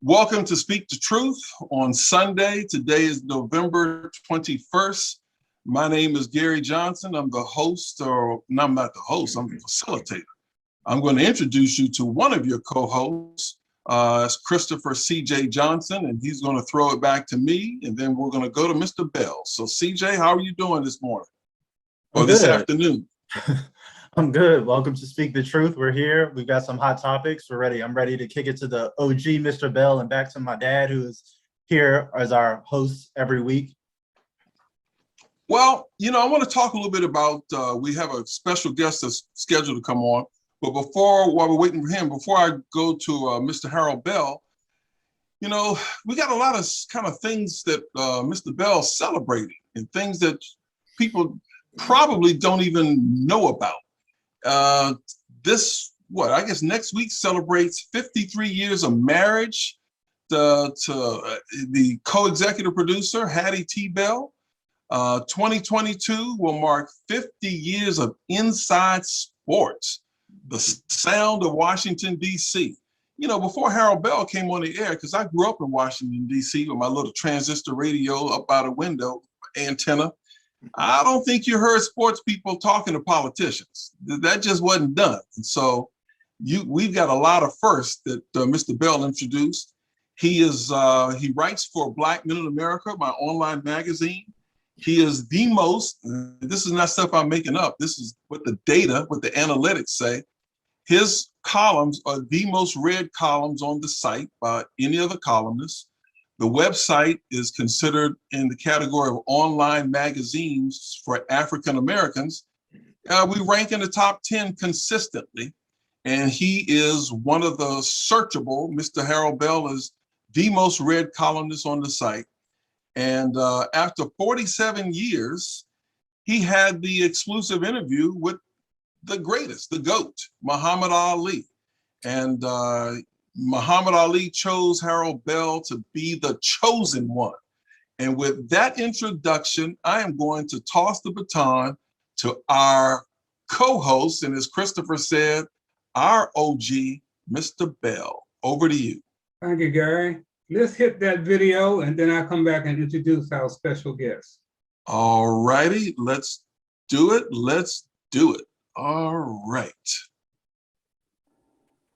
Welcome to Speak the Truth on Sunday. Today is November 21st. My name is Gary Johnson. I'm the host, or no, I'm not the host, I'm the facilitator. I'm going to introduce you to one of your co-hosts. It's Christopher C.J. Johnson, and he's going to throw it back to me, and then we're going to go to Mr. Bell. So C.J., how are you doing this morning? Or this afternoon? I'm good. Welcome to Speak the Truth. We're here. We've got some hot topics. We're ready. I'm ready to kick it to the OG, Mr. Bell, and back to my dad, who is here as our host every week. Well, I want to talk a little bit about, we have a special guest that's scheduled to come on. But while we're waiting for him, before I go to Mr. Harold Bell, we got a lot of kind of things that Mr. Bell's celebrating and things that people probably don't even know about. I guess next week celebrates 53 years of marriage to the co-executive producer, Hattie T. Bell. 2022 will mark 50 years of Inside Sports, the sound of Washington, D.C. Before Harold Bell came on the air, because I grew up in Washington, D.C. with my little transistor radio up by the window, antenna, I don't think you heard sports people talking to politicians. That just wasn't done. And so we've got a lot of firsts that Mr. Bell introduced. He writes for Black Men in America, my online magazine. He is the most, this is not stuff I'm making up. This is what the analytics say. His columns are the most read columns on the site by any other columnist. The website is considered in the category of online magazines for African Americans. We rank in the top 10 consistently, and he is one of the searchable. Mr. Harold Bell is the most read columnist on the site. And after 47 years, he had the exclusive interview with the greatest, the GOAT, Muhammad Ali. And Muhammad Ali chose Harold Bell to be the chosen one. And with that introduction, I am going to toss the baton to our co-host, and as Christopher said, our OG, Mr. Bell. Over to you. Thank you, Gary. Let's hit that video, and then I'll come back and introduce our special guest. All righty, let's do it. Let's do it. All right.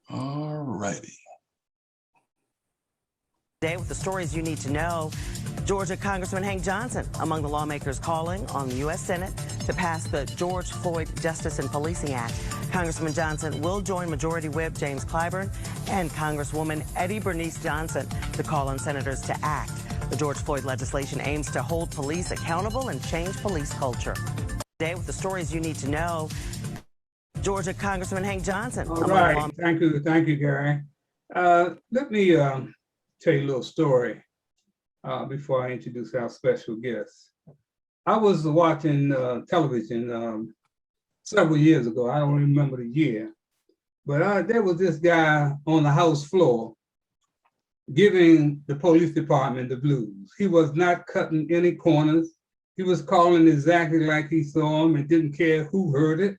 All righty. Today with the stories you need to know. Georgia Congressman Hank Johnson among the lawmakers calling on the U.S. Senate to pass the George Floyd Justice and Policing Act. Congressman Johnson will join Majority Whip James Clyburn and Congresswoman Eddie Bernice Johnson to call on senators to act. The George Floyd legislation aims to hold police accountable and change police culture. Today with the stories you need to know. Georgia Congressman Hank Johnson. All right, thank you, Gary. Let me tell you a little story before I introduce our special guest. I was watching television several years ago. I don't remember the year, but there was this guy on the House floor giving the police department the blues. He was not cutting any corners. He was calling exactly like he saw him and didn't care who heard it.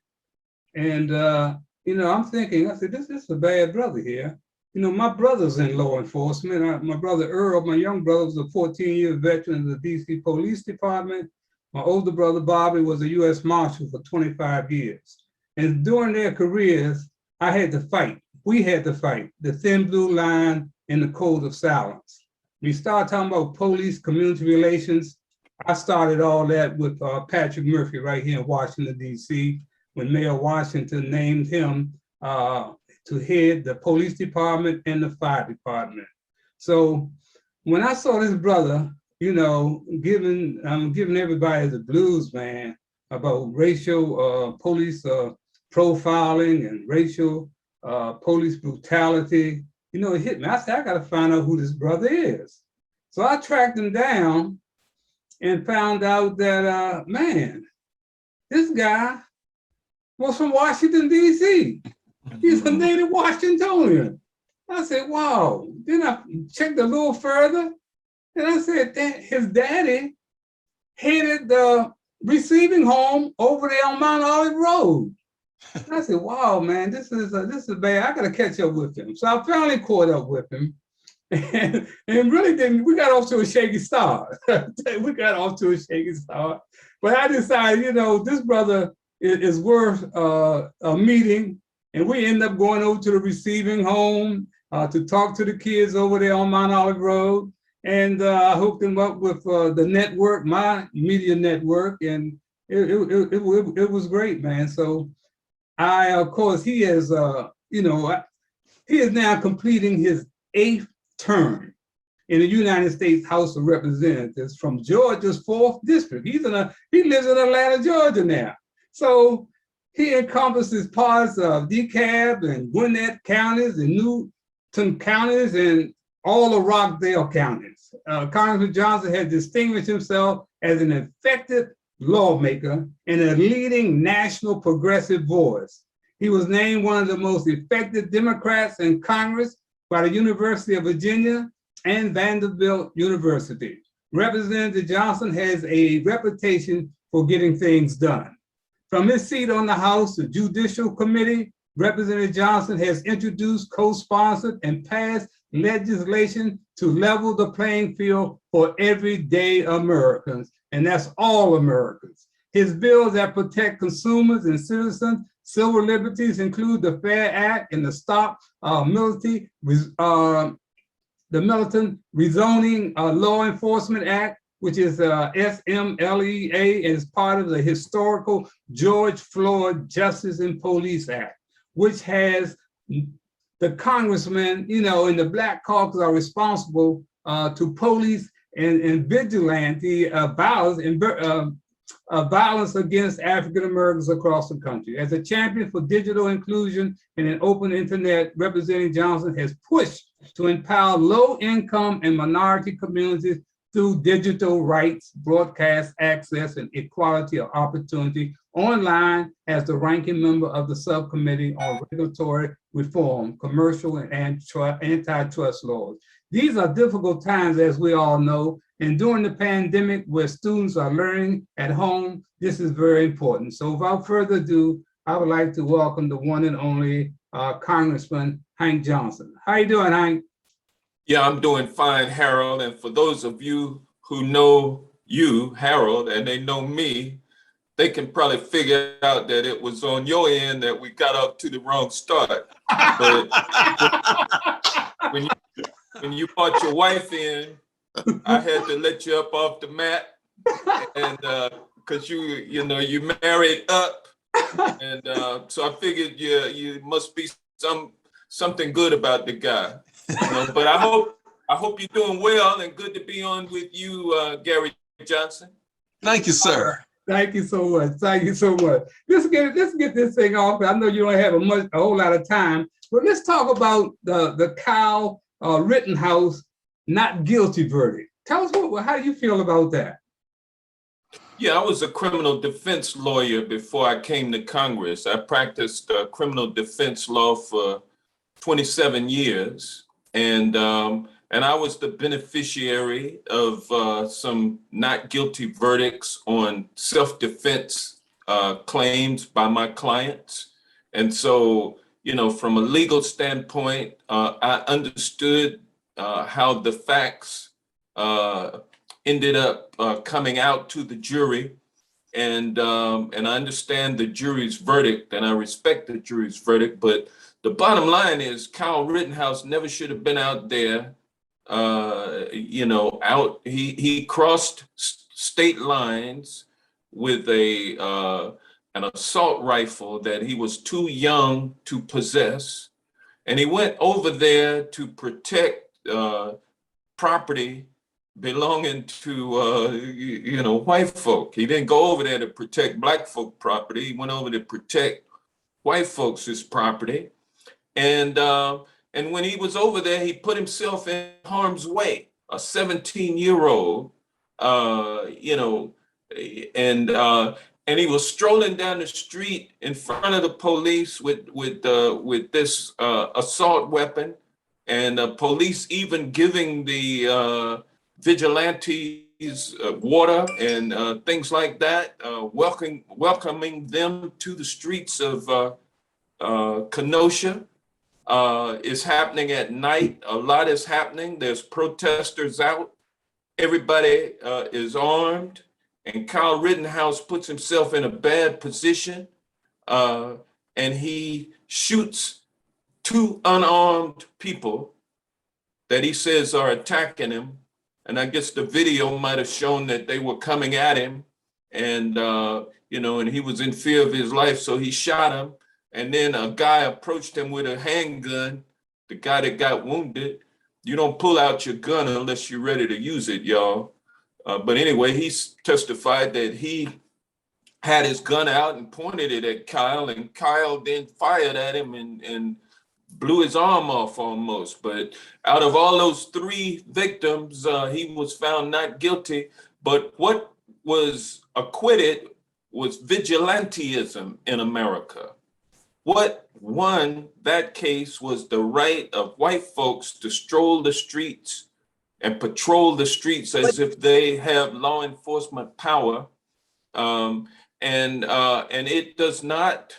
And, I'm thinking, I said, this is a bad brother here. My brother's in law enforcement. My brother Earl, my young brother, was a 14-year veteran of the DC Police Department. My older brother Bobby was a U.S. Marshal for 25 years. And during their careers, I had to fight. We had to fight the thin blue line and the code of silence. We start talking about police community relations. I started all that with Patrick Murphy right here in Washington, D.C., when Mayor Washington named him to head the police department and the fire department. So when I saw this brother, giving everybody the blues, man, about racial police profiling and racial police brutality, it hit me. I said, I got to find out who this brother is. So I tracked him down and found out that, man, this guy was from Washington, D.C. He's a native Washingtonian. I said, wow. Then I checked a little further, and I said that his daddy headed the receiving home over there on Mount Olive Road. I said, wow, man, this is bad. I got to catch up with him. So I finally caught up with him. and really didn't. We got off to a shaky start. But I decided, this brother is worth a meeting, and we end up going over to the receiving home to talk to the kids over there on Mount Olive Road, and I hooked them up with the network, my media network, and it was great, man. So of course, he is, he is now completing his 8th term in the United States House of Representatives from Georgia's 4th district. He lives in Atlanta, Georgia now. So he encompasses parts of DeKalb and Gwinnett counties and Newton counties and all of Rockdale counties. Congressman Johnson has distinguished himself as an effective lawmaker and a leading national progressive voice. He was named one of the most effective Democrats in Congress by the University of Virginia and Vanderbilt University. Representative Johnson has a reputation for getting things done. From his seat on the House Judicial Committee, Representative Johnson has introduced, co-sponsored, and passed legislation to level the playing field for everyday Americans, and that's all Americans. His bills that protect consumers and citizens' civil liberties include the FAIR Act and the Stop Militant Rezoning Law Enforcement Act, which is SMLEA, and is part of the historical George Floyd Justice and Police Act, which has the congressmen, in the Black Caucus are responsible to police and vigilante violence against African Americans across the country. As a champion for digital inclusion and an open internet, Representative Johnson has pushed to empower low-income and minority communities through digital rights, broadcast access, and equality of opportunity online as the ranking member of the Subcommittee on Regulatory Reform, Commercial and Antitrust Laws. These are difficult times, as we all know, and during the pandemic where students are learning at home, this is very important. So without further ado, I would like to welcome the one and only Congressman Hank Johnson. How you doing, Hank? Yeah, I'm doing fine, Harold. And for those of you who know you, Harold, and they know me, they can probably figure out that it was on your end that we got up to the wrong start. But when you brought your wife in, I had to let you up off the mat, and because you married up, and so I figured you must be something good about the guy. But I hope you're doing well, and good to be on with you, Gary Johnson. Thank you, sir. Thank you so much. Thank you so much. Let's get this thing off. I know you don't have a whole lot of time, but let's talk about the Kyle Rittenhouse not guilty verdict. Tell us how you feel about that. Yeah, I was a criminal defense lawyer before I came to Congress. I practiced criminal defense law for 27 years, and I was the beneficiary of some not guilty verdicts on self-defense claims by my clients. And so, from a legal standpoint, I understood how the facts ended up coming out to the jury, and I understand the jury's verdict, and I respect the jury's verdict. But the bottom line is, Kyle Rittenhouse never should have been out there. He crossed state lines with an assault rifle that he was too young to possess, and he went over there to protect property belonging to white folk. He didn't go over there to protect Black folk property. He went over to protect white folks' property, and when he was over there, he put himself in harm's way. A 17-year-old, and he was strolling down the street in front of the police with this assault weapon, and police even giving the vigilantes water and things like that, welcoming them to the streets of Kenosha. is happening at night. A lot is happening. There's protesters out. Everybody is armed. And Kyle Rittenhouse puts himself in a bad position. And he shoots two unarmed people that he says are attacking him. And I guess the video might have shown that they were coming at him, and and he was in fear of his life, so he shot him. And then a guy approached him with a handgun, the guy that got wounded. You don't pull out your gun unless you're ready to use it, y'all. But anyway, he testified that he had his gun out and pointed it at Kyle, and Kyle then fired at him and blew his arm off almost. But out of all those three victims, he was found not guilty. But what was acquitted was vigilantism in America. What won that case was the right of white folks to stroll the streets and patrol the streets as if they have law enforcement power. And it does not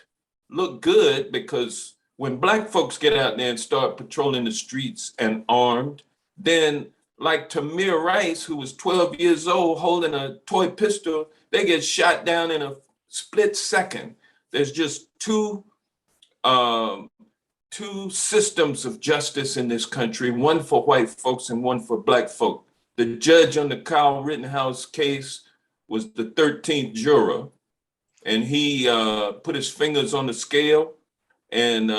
look good, because when Black folks get out there and start patrolling the streets and armed, then like Tamir Rice, who was 12 years old holding a toy pistol, they get shot down in a split second. There's just two systems of justice in this country, one for white folks and one for Black folk. The judge on the Kyle Rittenhouse case was the 13th juror, and he put his fingers on the scale. And,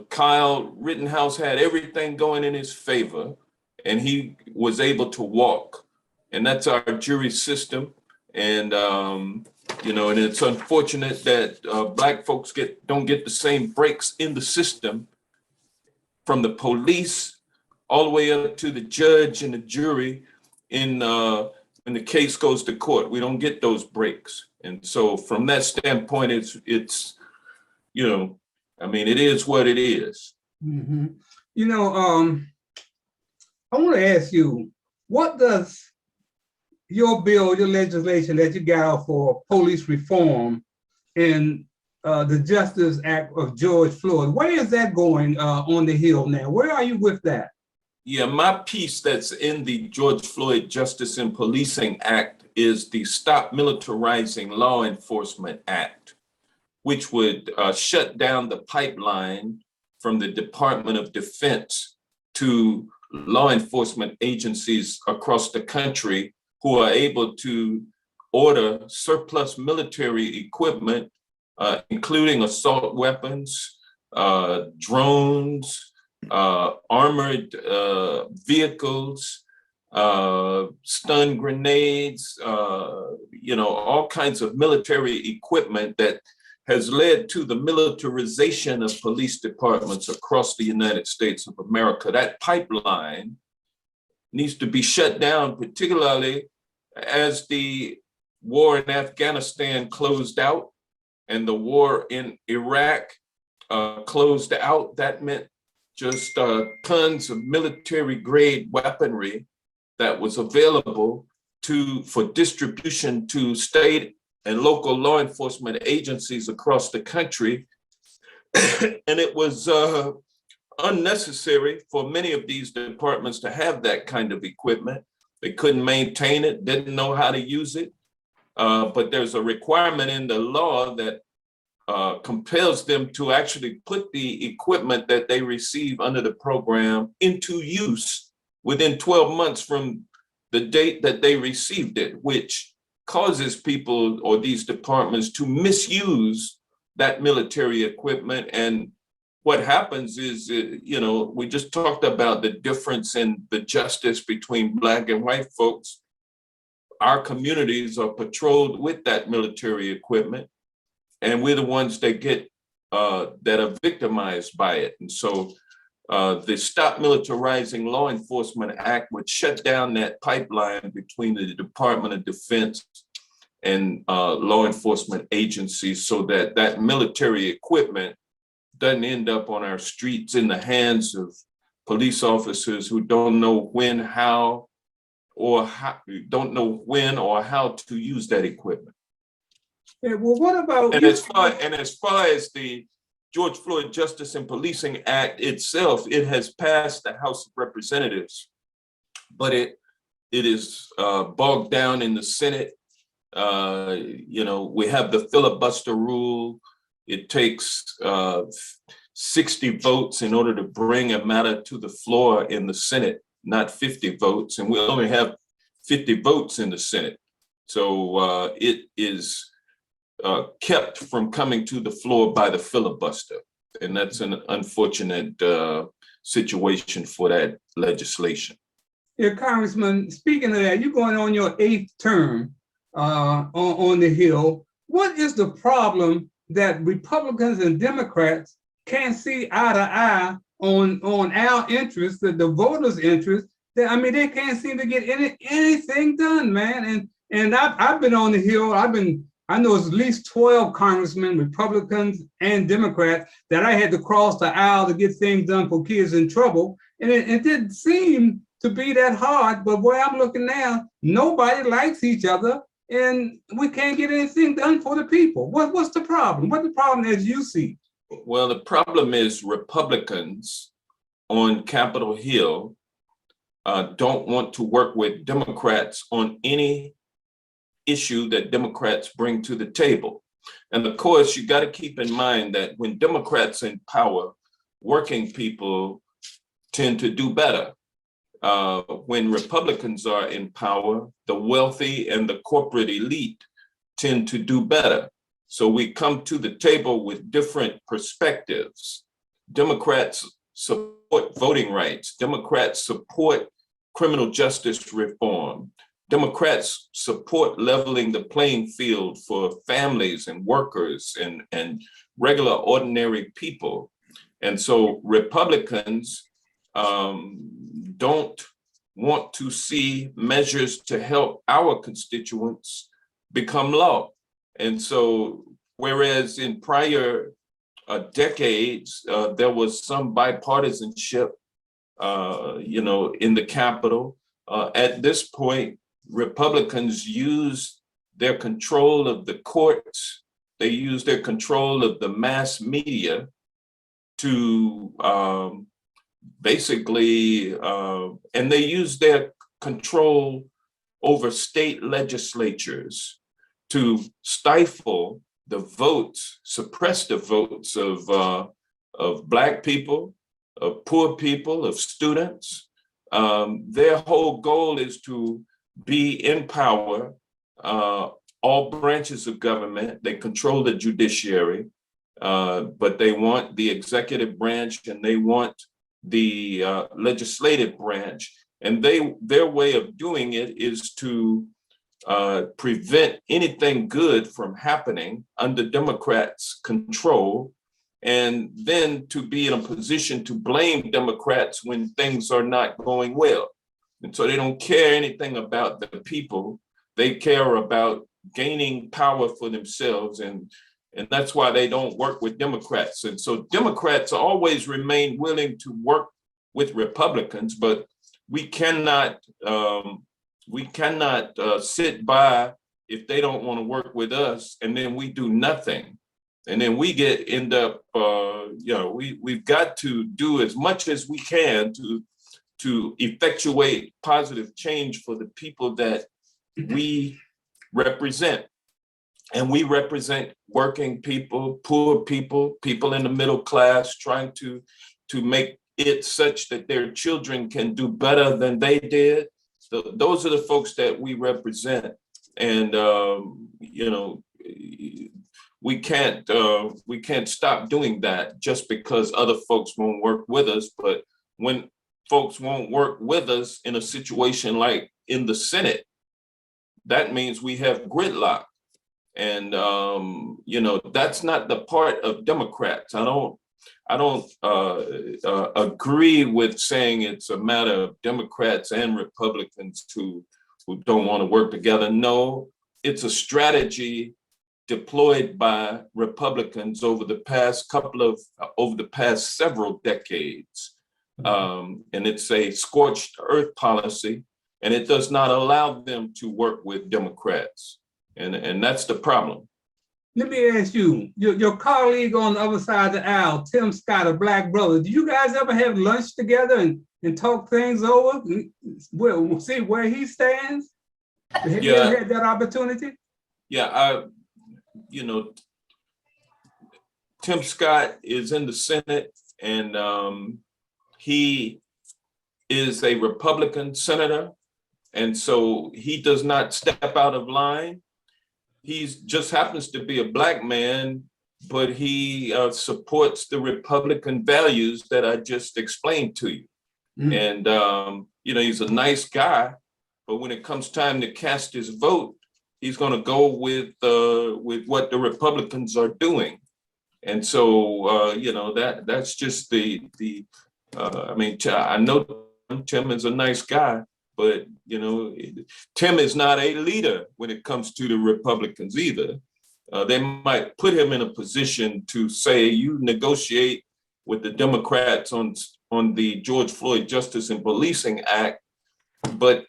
Kyle Rittenhouse had everything going in his favor, and he was able to walk. And that's our jury system. And, and it's unfortunate that Black folks don't get the same breaks in the system, from the police all the way up to the judge and the jury when the case goes to court. We don't get those breaks. And so from that standpoint, it's it is what it is. Mm-hmm. I want to ask you, what does your bill, your legislation that you got out for police reform and the Justice Act of George Floyd, where is that going on the Hill now? Where are you with that? Yeah, my piece that's in the George Floyd Justice and Policing Act is the Stop Militarizing Law Enforcement Act, which would shut down the pipeline from the Department of Defense to law enforcement agencies across the country who are able to order surplus military equipment, including assault weapons, drones, armored vehicles, stun grenades, all kinds of military equipment that has led to the militarization of police departments across the United States of America. That pipeline needs to be shut down, particularly as the war in Afghanistan closed out and the war in Iraq closed out. That meant just tons of military grade weaponry that was available for distribution to state and local law enforcement agencies across the country. And it was unnecessary for many of these departments to have that kind of equipment. They couldn't maintain it, didn't know how to use it. But there's a requirement in the law that compels them to actually put the equipment that they receive under the program into use within 12 months from the date that they received it, which causes people or these departments to misuse that military equipment. And what happens is, we just talked about the difference in the justice between Black and white folks. Our communities are patrolled with that military equipment, and we're the ones that that are victimized by it. And so the Stop Militarizing Law Enforcement Act would shut down that pipeline between the Department of Defense and law enforcement agencies, so that that military equipment doesn't end up on our streets in the hands of police officers who don't know when, how, or don't know when or how to use that equipment. Yeah, well, what about? And as far as the George Floyd Justice and Policing Act itself, it has passed the House of Representatives, but it is bogged down in the Senate. We have the filibuster rule. It takes 60 votes in order to bring a matter to the floor in the Senate, not 50 votes. And we only have 50 votes in the Senate. So it is kept from coming to the floor by the filibuster. And that's an unfortunate situation for that legislation. Yeah, Congressman, speaking of that, you're going on your 8th term on the Hill. What is the problem that Republicans and Democrats can't see eye to eye on our interests, the voters' interests? They can't seem to get anything done, man. And I've been on the Hill. I know it's at least 12 congressmen, Republicans and Democrats, that I had to cross the aisle to get things done for kids in trouble. And it didn't seem to be that hard, but where I'm looking now, nobody likes each other and we can't get anything done for the people. What's the problem? What's the problem as you see? Well, the problem is Republicans on Capitol Hill don't want to work with Democrats on any issue that Democrats bring to the table. And of course, you got to keep in mind that when Democrats in power, working people tend to do better. When Republicans are in power, the wealthy and the corporate elite tend to do better. So we come to the table with different perspectives. Democrats support voting rights. Democrats support criminal justice reform. Democrats support leveling the playing field for families and workers and regular ordinary people. And so Republicans don't want to see measures to help our constituents become law. And so, whereas in prior decades, there was some bipartisanship, in the Capitol, at this point, Republicans use their control of the courts, they use their control of the mass media to basically, and they use their control over state legislatures to stifle the votes, suppress the votes of Black people, of poor people, of students. Their whole goal is to be in power, all branches of government. They control the judiciary, but they want the executive branch and they want the legislative branch. And their way of doing it is to prevent anything good from happening under Democrats' control, and then to be in a position to blame Democrats when things are not going well. And so they don't care anything about the people. They care about gaining power for themselves. And that's why they don't work with Democrats. And so Democrats always remain willing to work with Republicans, but we cannot sit by if they don't want to work with us and then we do nothing. And then we end up, we've got to do as much as we can to effectuate positive change for the people that we represent. And we represent working people, poor people, people in the middle class, trying to make it such that their children can do better than they did. Those are the folks that we represent. And, we can't stop doing that just because other folks won't work with us. But when folks won't work with us in a situation like in the Senate, that means we have gridlock. And, that's not the part of Democrats. I don't agree with saying it's a matter of Democrats and Republicans who don't want to work together. No, it's a strategy deployed by Republicans over the past several decades. And it's a scorched earth policy, and it does not allow them to work with Democrats. And that's the problem. let me ask you, your colleague on the other side of the aisle, Tim Scott, a black brother, do you guys ever have lunch together and talk things over? We'll see where he stands? Have you ever had that opportunity? Yeah, Tim Scott is in the Senate, and he is a Republican senator, and so he does not step out of line. He just happens to be a black man, but he supports the Republican values that I just explained to you. And he's a nice guy, but when it comes time to cast his vote, he's going to go with what the Republicans are doing. And so that's just I know Tim is a nice guy, but Tim is not a leader when it comes to the Republicans either. They might put him in a position to say, you negotiate with the Democrats on the George Floyd Justice and Policing Act, but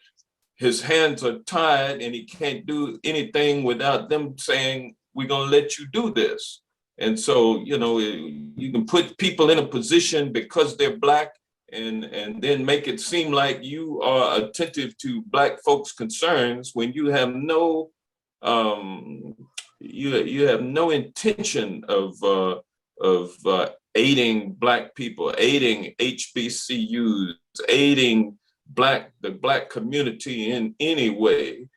his hands are tied and he can't do anything without them saying, we're going to let you do this. And so, you can put people in a position because they're black and then make it seem like you are attentive to black folks' concerns when you have no you have no intention of aiding black people, aiding HBCUs, aiding the black community in any way,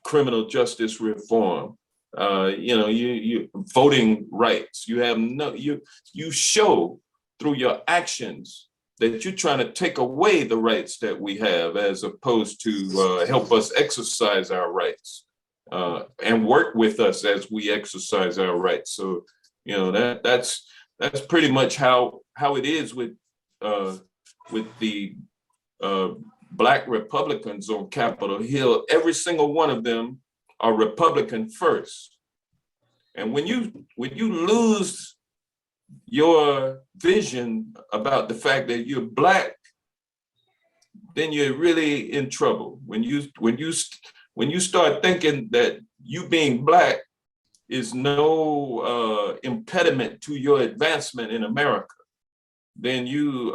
criminal justice reform, you voting rights. You have you show through your actions that you're trying to take away the rights that we have, as opposed to help us exercise our rights and work with us as we exercise our rights. So, that's pretty much how it is with the black Republicans on Capitol Hill. Every single one of them are Republican first. And when you lose your vision about the fact that you're black, then you're really in trouble. When you start thinking that you being black is no impediment to your advancement in America, then you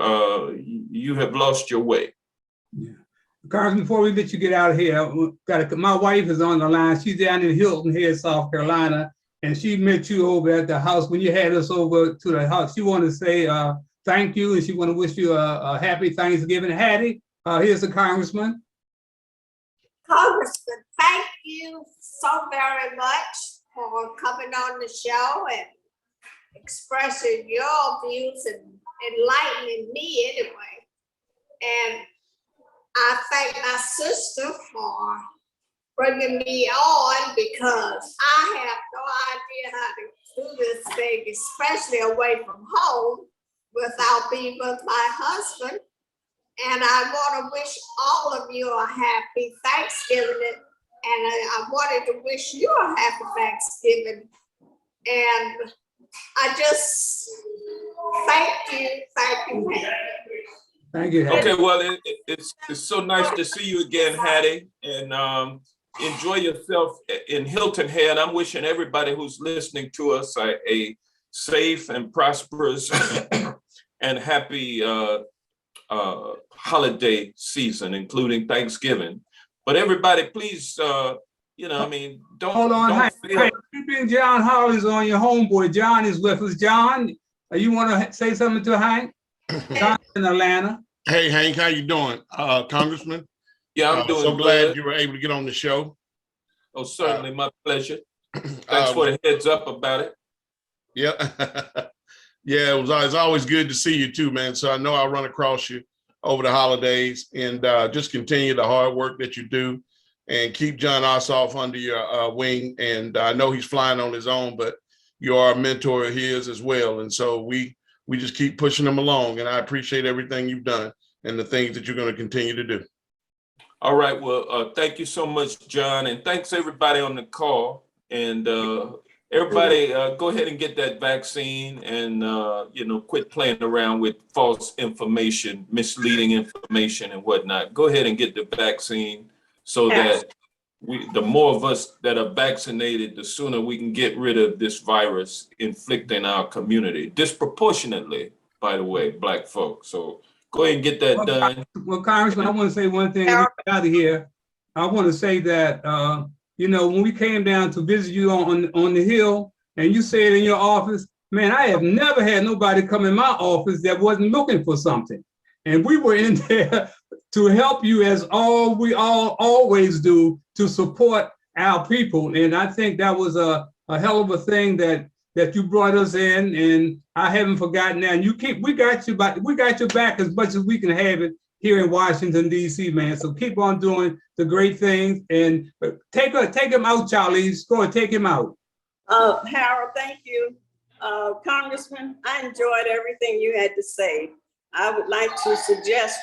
have lost your way. Yeah. Congressman, before we let you get out of here, my wife is on the line. She's down in Hilton Head, South Carolina, and she met you over at the house when you had us over to the house. She wanted to say thank you, and she want to wish you a happy Thanksgiving. Hattie, here's the Congressman. Congressman, thank you so very much for coming on the show and expressing your views and enlightening me anyway. And I thank my sister for bringing me on, because I have no idea how to do this thing, especially away from home without being with my husband. And I want to wish all of you a happy Thanksgiving. And I wanted to wish you a happy Thanksgiving. And I just thank you. Thank you, Hattie. Okay, well, it's so nice to see you again, Hattie, and enjoy yourself in Hilton Head. I'm wishing everybody who's listening to us a safe and prosperous and happy holiday season, including Thanksgiving. But everybody, please, don't Hold on, Hank. You bring John Hollins on, your homeboy. John is with us. John, you want to say something to Hank? John in Atlanta. Hey, Hank, how you doing, Congressman? Yeah, I'm doing so glad good. you were able to get on the show. Oh, certainly, my pleasure. Thanks for the heads up about it. Yeah, yeah, it's always good to see you too, man. So I know I'll run across you over the holidays, and just continue the hard work that you do, and keep John Ossoff under your wing. And I know he's flying on his own, but you are a mentor of his as well. And so we just keep pushing him along, and I appreciate everything you've done and the things that you're going to continue to do. All right. Well, thank you so much, John. And thanks everybody on the call. And everybody go ahead and get that vaccine, and, quit playing around with false information, misleading information and whatnot. Go ahead and get the vaccine so that the more of us that are vaccinated, the sooner we can get rid of this virus inflicting our community disproportionately, by the way, Black folks. So go ahead and get that done. Well, Congressman, I want to say one thing out of here. I want to say that, when we came down to visit you on the Hill and you said in your office, man, I have never had nobody come in my office that wasn't looking for something. And we were in there to help you as we always do to support our people. And I think that was a hell of a thing that you brought us in, and I haven't forgotten that. And we got your back as much as we can have it here in Washington, D.C., man. So keep on doing the great things and take him out, Charlie. Go and take him out. Harold, thank you. Congressman, I enjoyed everything you had to say. I would like to suggest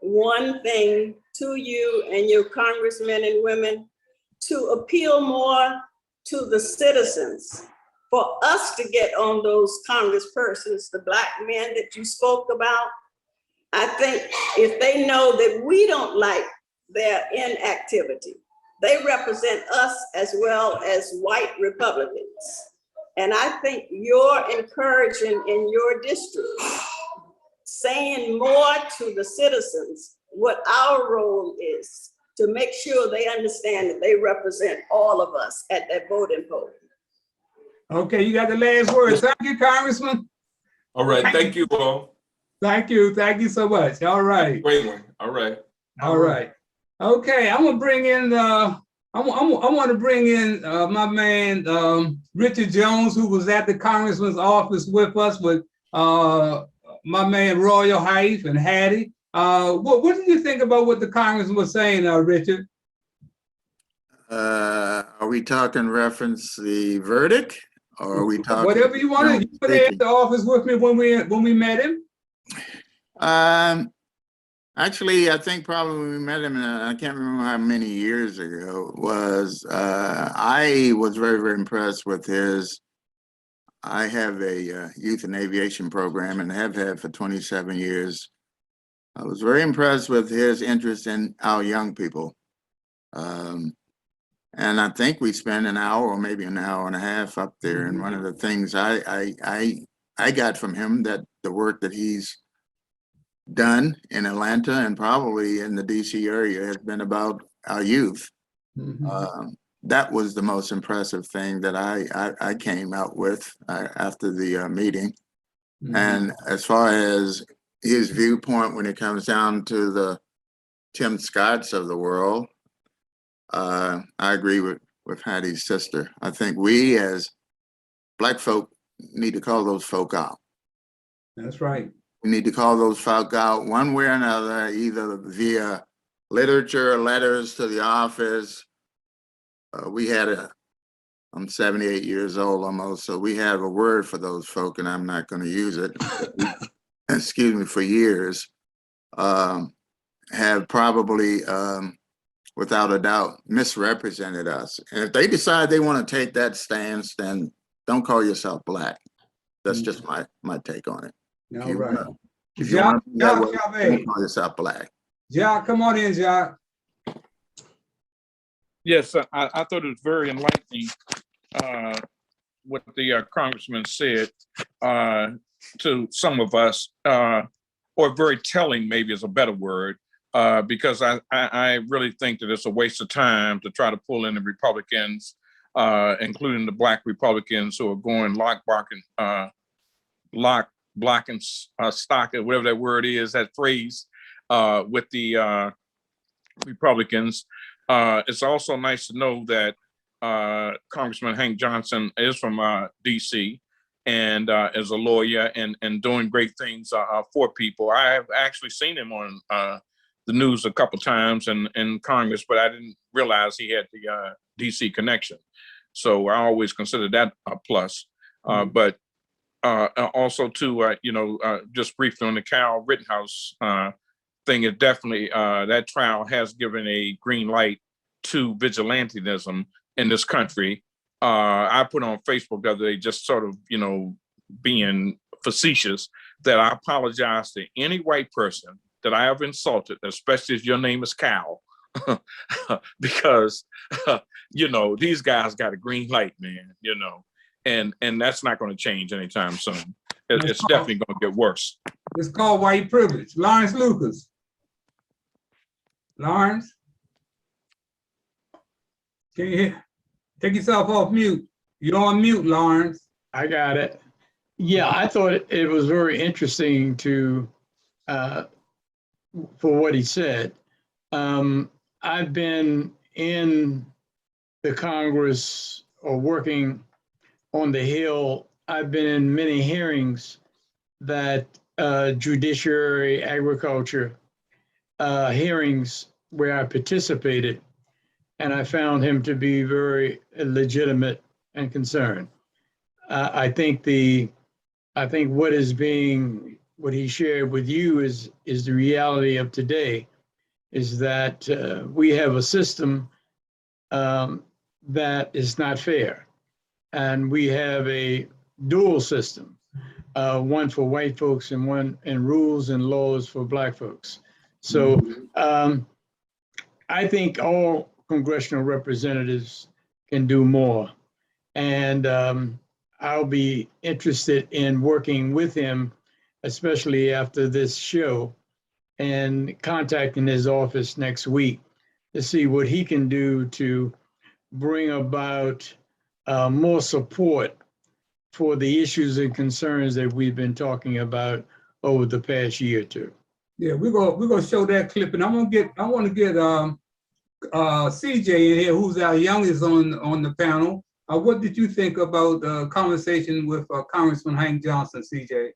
one thing to you and your congressmen and women to appeal more to the citizens for us to get on those congresspersons, the Black men that you spoke about. I think if they know that we don't like their inactivity, they represent us as well as white Republicans. And I think you're encouraging in your district, saying more to the citizens what our role is to make sure they understand that they represent all of us at that voting poll. Okay, you got the last word. Thank you, Congressman. All right, thank you all. Thank you so much. All right. Great one. All right. All right. Okay, I'm gonna bring in I want to bring in my man Richard Jones, who was at the congressman's office with us, with my man Royal Height and Hattie. What did you think about what the congressman was saying, Richard? Are we talking reference the verdict, or are we talking whatever you want? You were there at the office with me when we met him. Actually, I think probably when we met him, I can't remember how many years ago it was. I was very, very impressed with his. I have a youth and aviation program and have had for 27 years. I was very impressed with his interest in our young people. And I think we spent an hour or maybe an hour and a half up there. And one of the things I got from him, that the work that he's done in Atlanta and probably in the DC area has been about our youth. That was the most impressive thing that I came out with after the meeting. And as far as his viewpoint when it comes down to the Tim Scotts of the world, I agree with Hattie's sister. I think we as Black folk need to call those folk out. That's right. We need to call those folk out one way or another, either via literature, letters to the office. I'm 78 years old almost, so we have a word for those folk, and I'm not going to use it. Excuse me, for years, have probably, without a doubt, misrepresented us. And if they decide they want to take that stance, then don't call yourself Black. That's just my take on it. All right. If you want to be that way, Jacques, call yourself Black. Jacques, come on in, Jacques. Yes, I thought it was very enlightening what the congressman said to some of us, or very telling maybe is a better word, because I really think that it's a waste of time to try to pull in the Republicans, including the Black Republicans who are going lock, block, and stock, or whatever that word is, that phrase, with the Republicans. It's also nice to know that Congressman Hank Johnson is from DC and is a lawyer and doing great things for people. I have actually seen him on the news a couple times in Congress, but I didn't realize he had the DC connection. So I always consider that a plus. But also too, just briefly on the Kyle Rittenhouse thing, is definitely that trial has given a green light to vigilantism in this country. I put on Facebook the other day, just sort of, being facetious, that I apologize to any white person that I have insulted, especially if your name is Kyle, because these guys got a green light, man. And that's not going to change anytime soon. It's definitely going to get worse. It's called white privilege. Lawrence Lucas. Lawrence, can you hear? Take yourself off mute. You're on mute, Lawrence. I got it. Yeah, I thought it was very interesting to for what he said. I've been in the Congress or working on the Hill. I've been in many hearings that judiciary, agriculture hearings where I participated, and I found him to be very legitimate and concerned. I think what he shared with you is the reality of today, is that we have a system that is not fair, and we have a dual system, one for white folks and one and rules and laws for Black folks. So I think all congressional representatives can do more, and I'll be interested in working with him, especially after this show, and contacting his office next week to see what he can do to bring about more support for the issues and concerns that we've been talking about over the past year or two. Yeah, we're gonna show that clip, and I want to get CJ in here, who's our youngest on the panel. What did you think about the conversation with Congressman Hank Johnson, CJ?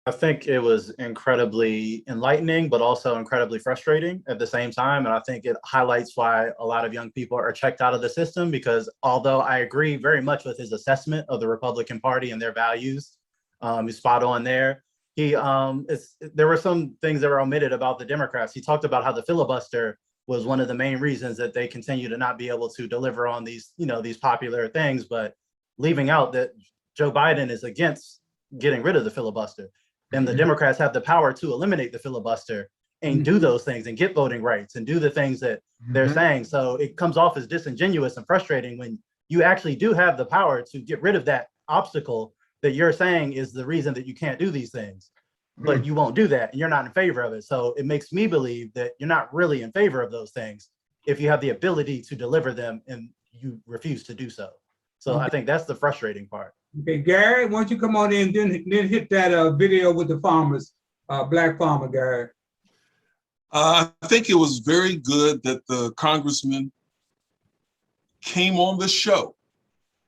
I think it was incredibly enlightening, but also incredibly frustrating at the same time. And I think it highlights why a lot of young people are checked out of the system, because although I agree very much with his assessment of the Republican Party and their values, he's spot on there. There were some things that were omitted about the Democrats. He talked about how the filibuster was one of the main reasons that they continue to not be able to deliver on these popular things, but leaving out that Joe Biden is against getting rid of the filibuster. And the Democrats have the power to eliminate the filibuster and do those things and get voting rights and do the things that they're saying. So it comes off as disingenuous and frustrating when you actually do have the power to get rid of that obstacle that you're saying is the reason that you can't do these things, but you won't do that and you're not in favor of it. So it makes me believe that you're not really in favor of those things if you have the ability to deliver them and you refuse to do so. So I think that's the frustrating part. Okay, Gary, why don't you come on in, then hit that video with the farmers, Black farmer, Gary. I think it was very good that the congressman came on the show,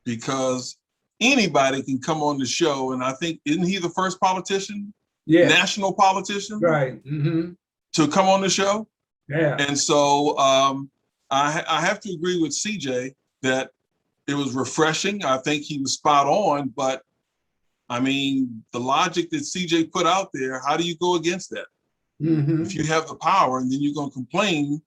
because anybody can come on the show. And I think, isn't he the first politician, national politician, right, to come on the show? Yeah. And so I have to agree with CJ that it was refreshing. I think he was spot on, but I mean, the logic that CJ put out there, how do you go against that? If you have the power and then you're going to complain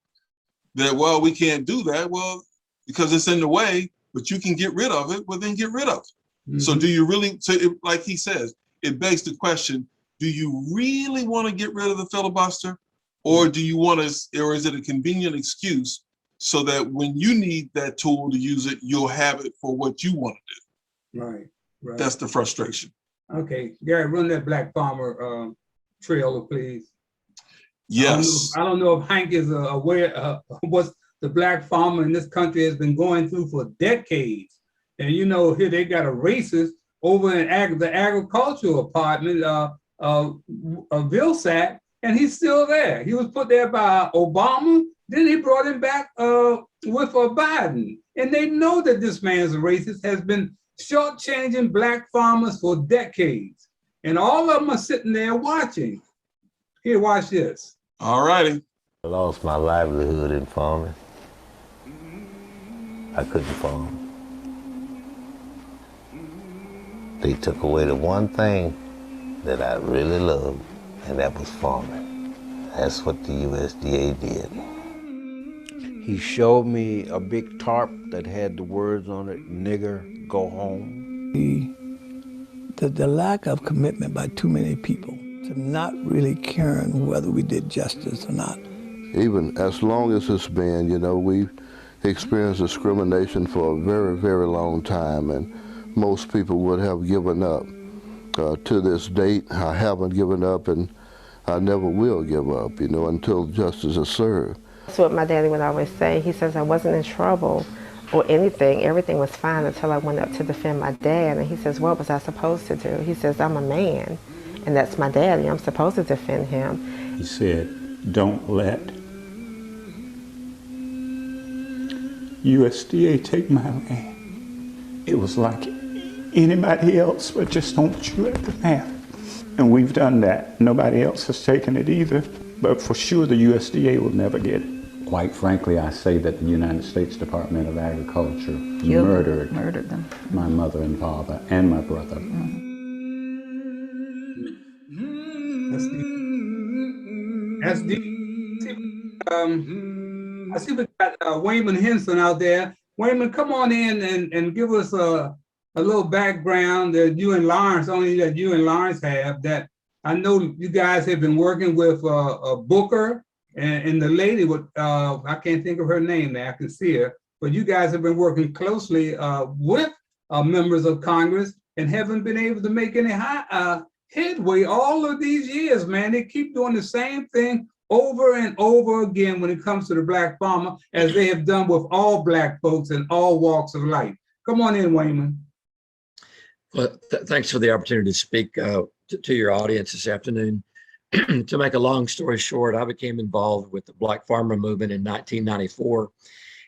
that, well, we can't do that. Well, because it's in the way, but you can get rid of it, well, then get rid of it. So do you really, like he says, it begs the question, do you really want to get rid of the filibuster? Or do you want to, or is it a convenient excuse so that when you need that tool to use it, you'll have it for what you want to do? Right. That's the frustration. Okay, Gary, run that Black farmer trailer, please. Yes. I don't know if Hank is aware of what the Black farmer in this country has been going through for decades. And here they got a racist over in the agricultural department, Vilsack, and he's still there. He was put there by Obama. Then he brought him back with Biden. And they know that this man's a racist, has been shortchanging Black farmers for decades. And all of them are sitting there watching. Here, watch this. All righty. I lost my livelihood in farming. I couldn't farm. They took away the one thing that I really loved, and that was farming. That's what the USDA did. He showed me a big tarp that had the words on it, "Nigger, go home." The lack of commitment by too many people to not really caring whether we did justice or not. even as long as it's been, you know, we've experienced discrimination for a very, very long time, and most people would have given up. To this date, I haven't given up, and I never will give up, you know, until justice is served. That's what my daddy would always say. He says I wasn't in trouble or anything. Everything was fine until I went up to defend my dad. And he says, what was I supposed to do? He says, I'm a man, and that's my daddy. I'm supposed to defend him. He said, don't let USDA take my land. It was like anybody else, but just don't you let them have it. And we've done that. Nobody else has taken it either, but for sure the USDA will never get it. Quite frankly, I say that the United States Department of Agriculture murdered them. My mother and father and my brother. That's deep. I see we got Wayman Henson out there. Wayman, come on in and give us a little background that you and Lawrence, only that you and Lawrence have, that I know you guys have been working with Booker and the lady with, I can't think of her name now, I can see her, but you guys have been working closely with members of Congress and haven't been able to make any headway all of these years, man. They keep doing the same thing over and over again when it comes to the Black farmer, as they have done with all Black folks in all walks of life. Come on in, Wayman. Well, thanks for the opportunity to speak to your audience this afternoon. To make a long story short, I became involved with the Black farmer movement in 1994.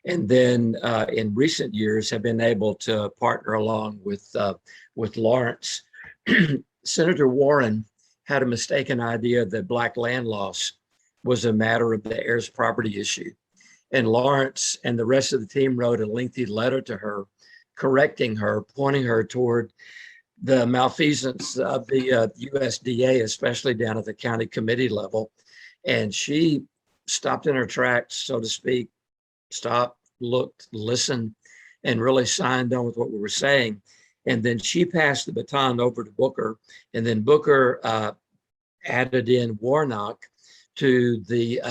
And then in recent years have been able to partner along with Lawrence. Senator Warren had a mistaken idea that Black land loss was a matter of the heirs property issue. And Lawrence and the rest of the team wrote a lengthy letter to her, correcting her, pointing her toward the malfeasance of the USDA, especially down at the county committee level. And she stopped in her tracks, so to speak, stopped, looked, listened, and really signed on with what we were saying. And then she passed the baton over to Booker, and then Booker added in Warnock to the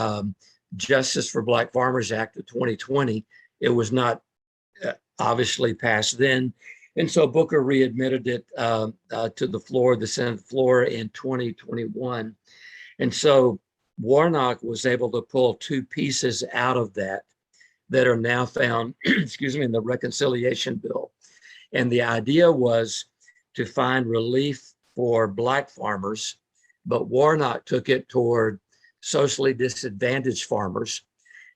Justice for Black Farmers Act of 2020. It was not obviously passed then. And so Booker readmitted it to the floor, the Senate floor in 2021. And so Warnock was able to pull two pieces out of that are now found, excuse me, in the reconciliation bill. And the idea was to find relief for Black farmers, but Warnock took it toward socially disadvantaged farmers.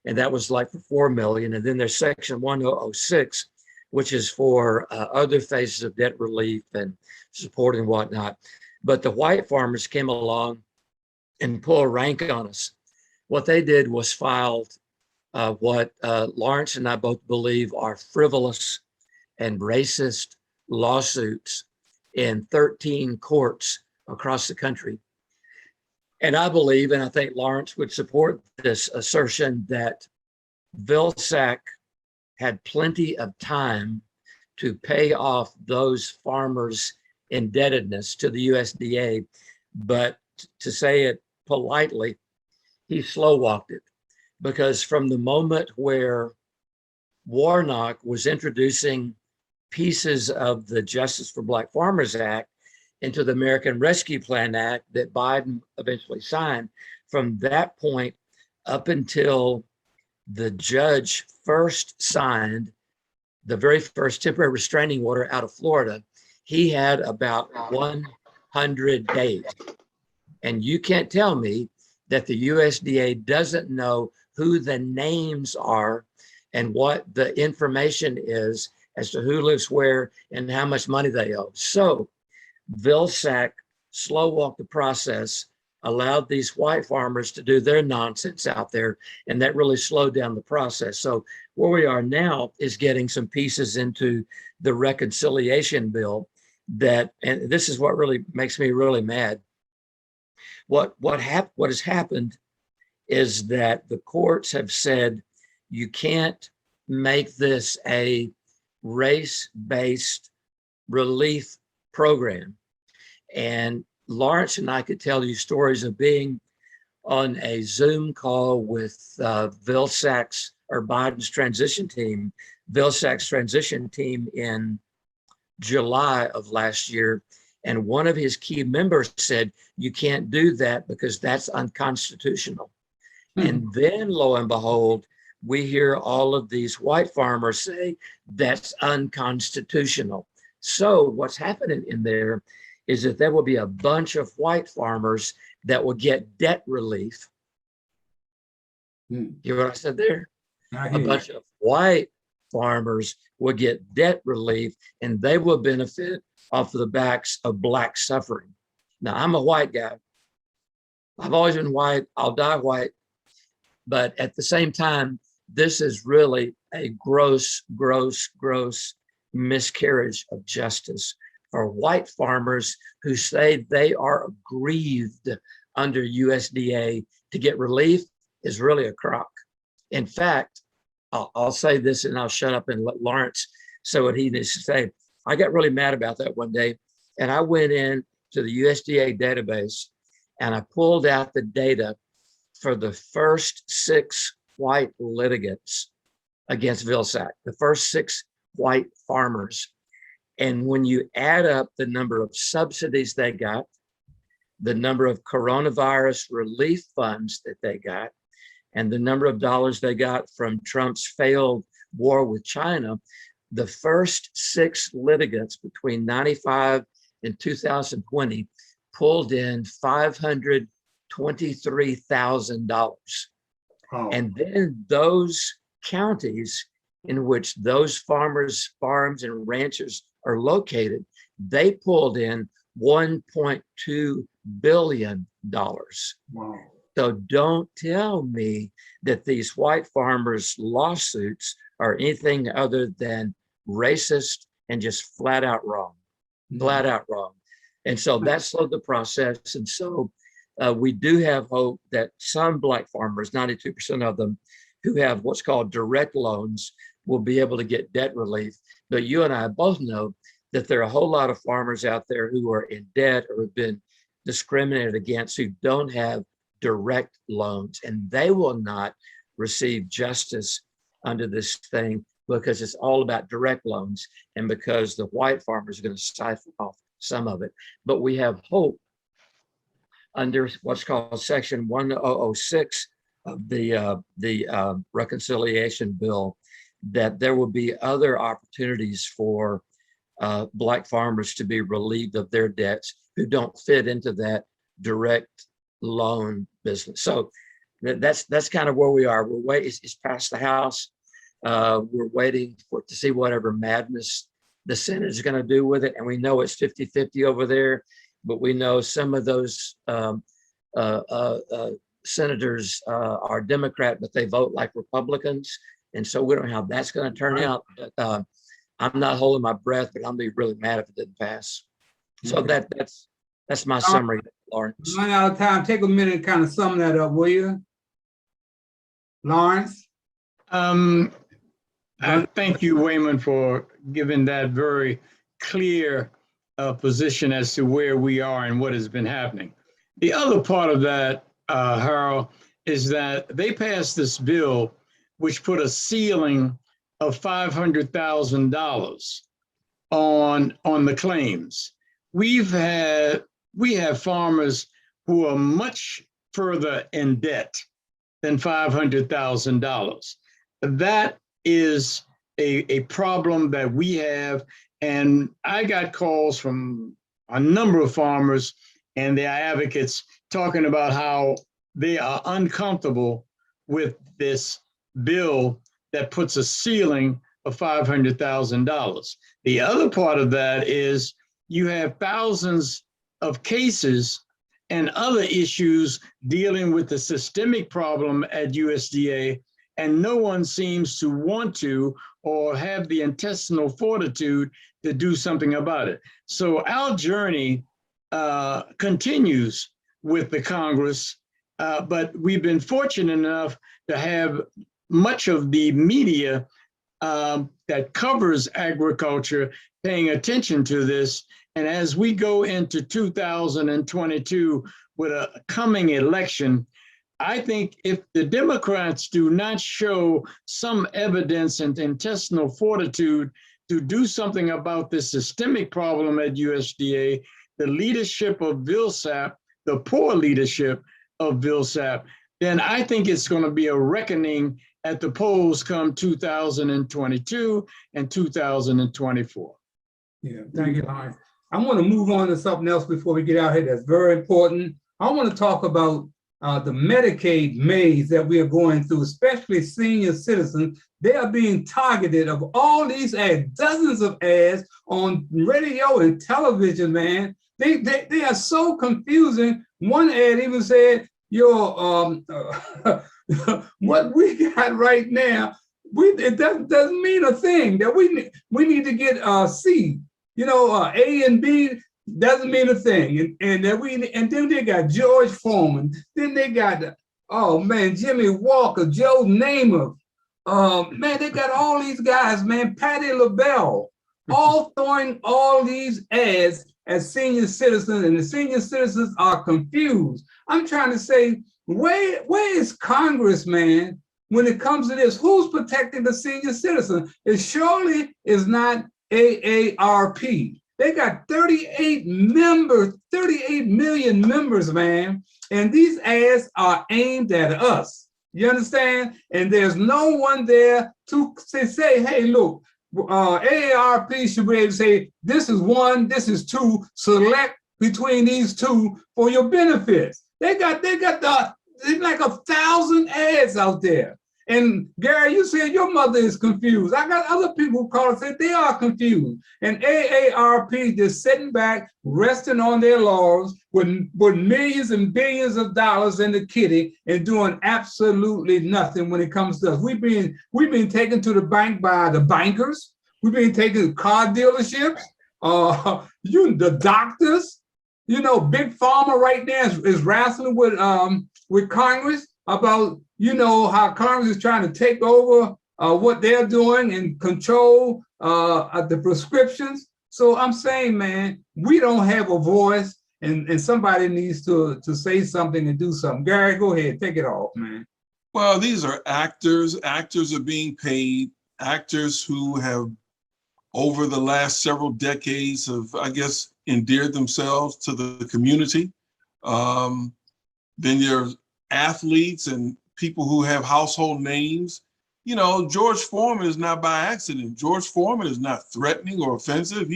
And that was like for 4 million. And then there's section 1006, which is for other phases of debt relief and support and whatnot. But the white farmers came along and pulled rank on us. What they did was filed what Lawrence and I both believe are frivolous and racist lawsuits in 13 courts across the country. And I believe, and I think Lawrence would support this assertion, that Vilsack had plenty of time to pay off those farmers' indebtedness to the USDA, but to say it politely, he slow walked it. Because from the moment where Warnock was introducing pieces of the Justice for Black Farmers Act into the American Rescue Plan Act that Biden eventually signed, from that point up until the judge first signed the very first temporary restraining order out of Florida, he had about 100 days. And you can't tell me that the USDA doesn't know who the names are and what the information is as to who lives where and how much money they owe. So Vilsack slow walked the process, allowed these white farmers to do their nonsense out there, and that really slowed down the process. So where we are now is getting some pieces into the reconciliation bill that, and this is what really makes me really mad. What has happened is that the courts have said you can't make this a race-based relief program. And Lawrence and I could tell you stories of being on a Zoom call with Vilsack's or Biden's transition team, Vilsack's transition team in July of last year. And one of his key members said, you can't do that because that's unconstitutional. And then lo and behold, we hear all of these white farmers say that's unconstitutional. So what's happening in there is that there will be a bunch of white farmers that will get debt relief. You hear what I said there? A bunch of white farmers will get debt relief and they will benefit off of the backs of Black suffering. Now, I'm a white guy. I've always been white. I'll die white. But at the same time, this is really a gross, gross, gross miscarriage of justice for white farmers who say they are aggrieved under USDA. To get relief is really a crock. In fact, I'll say this and I'll shut up and let Lawrence say what he needs to say. I got really mad about that one day, and I went in to the USDA database and I pulled out the data for the first 6 white litigants against Vilsack, the first 6 white farmers. And when you add up the number of subsidies they got, the number of coronavirus relief funds that they got, and the number of dollars they got from Trump's failed war with China, the first 6 litigants between 95 and 2020 pulled in $523,000. And then those counties in which those farmers, farms, and ranchers are located, they pulled in $1.2 billion. Wow. So don't tell me that these white farmers' lawsuits are anything other than racist and just flat out wrong, flat out wrong. And so that slowed the process. And so we do have hope that some Black farmers, 92% of them, who have what's called direct loans, will be able to get debt relief. But you and I both know that there are a whole lot of farmers out there who are in debt or have been discriminated against, who don't have direct loans, and they will not receive justice under this thing because it's all about direct loans and because the white farmers are going to siphon off some of it. But we have hope under what's called Section 1006 of the reconciliation bill that there will be other opportunities for Black farmers to be relieved of their debts who don't fit into that direct loan business. So that's kind of where we are. We're waiting. It's past the House. We're waiting to see whatever madness the Senate is going to do with it. And we know it's 50-50 over there, but we know some of those senators are Democrat, but they vote like Republicans. And so we don't know how that's going to turn out. But, I'm not holding my breath, but I'll be really mad if it didn't pass. So that's my summary, Lawrence. Run out of time. Take a minute and kind of sum that up, will you, Lawrence? I thank you, Wayman, for giving that very clear position as to where we are and what has been happening. The other part of that, Harold, is that they passed this bill which put a ceiling of $500,000 on the claims. We have farmers who are much further in debt than $500,000. That is a problem that we have. And I got calls from a number of farmers and their advocates talking about how they are uncomfortable with this bill that puts a ceiling of $500,000. The other part of that is you have thousands of cases and other issues dealing with the systemic problem at USDA, and no one seems to want to or have the intestinal fortitude to do something about it. So our journey continues with the Congress, but we've been fortunate enough to have much of the media that covers agriculture paying attention to this. And as we go into 2022 with a coming election, I think if the Democrats do not show some evidence and intestinal fortitude to do something about this systemic problem at USDA, the leadership of Vilsack, the poor leadership of Vilsack, then I think it's going to be a reckoning at the polls come 2022 and 2024. Yeah, thank you, Hollins. I want to move on to something else before we get out here that's very important. I want to talk about the Medicaid maze that we are going through, especially senior citizens. They are being targeted of all these ads, dozens of ads on radio and television, man. They are so confusing. One ad even said, your what we got right now, it doesn't mean a thing. That we need to get C. You know, A and B doesn't mean a thing. And then they got George Foreman. Then they got Jimmy Walker, Joe Namath. Man, they got all these guys, man, Patti LaBelle, all throwing all these ads as senior citizens, and the senior citizens are confused. I'm trying to say, where is Congress, man, when it comes to this? Who's protecting the senior citizen? It surely is not AARP. They got 38 million members, man, and these ads are aimed at us. You understand? And there's no one there to say, hey, look, AARP should be able to say, this is one, this is two, select between these two for your benefits. They got like 1,000 ads out there. And Gary, you said your mother is confused. I got other people who call and say they are confused. And AARP just sitting back, resting on their laurels with millions and billions of dollars in the kitty and doing absolutely nothing when it comes to us. We've been taken to the bank by the bankers. We've been taken to car dealerships, the doctors. You know, Big Pharma right now is wrestling with Congress about, you know, how Congress is trying to take over what they're doing and control the prescriptions. So I'm saying, man, we don't have a voice, and somebody needs to say something and do something. Gary, go ahead, take it off, man. Well, these are actors. Actors are being paid. Actors who have, over the last several decades, have, I guess, endeared themselves to the community. Then there's athletes and people who have household names. You know, George Foreman is not by accident. George Foreman is not threatening or offensive.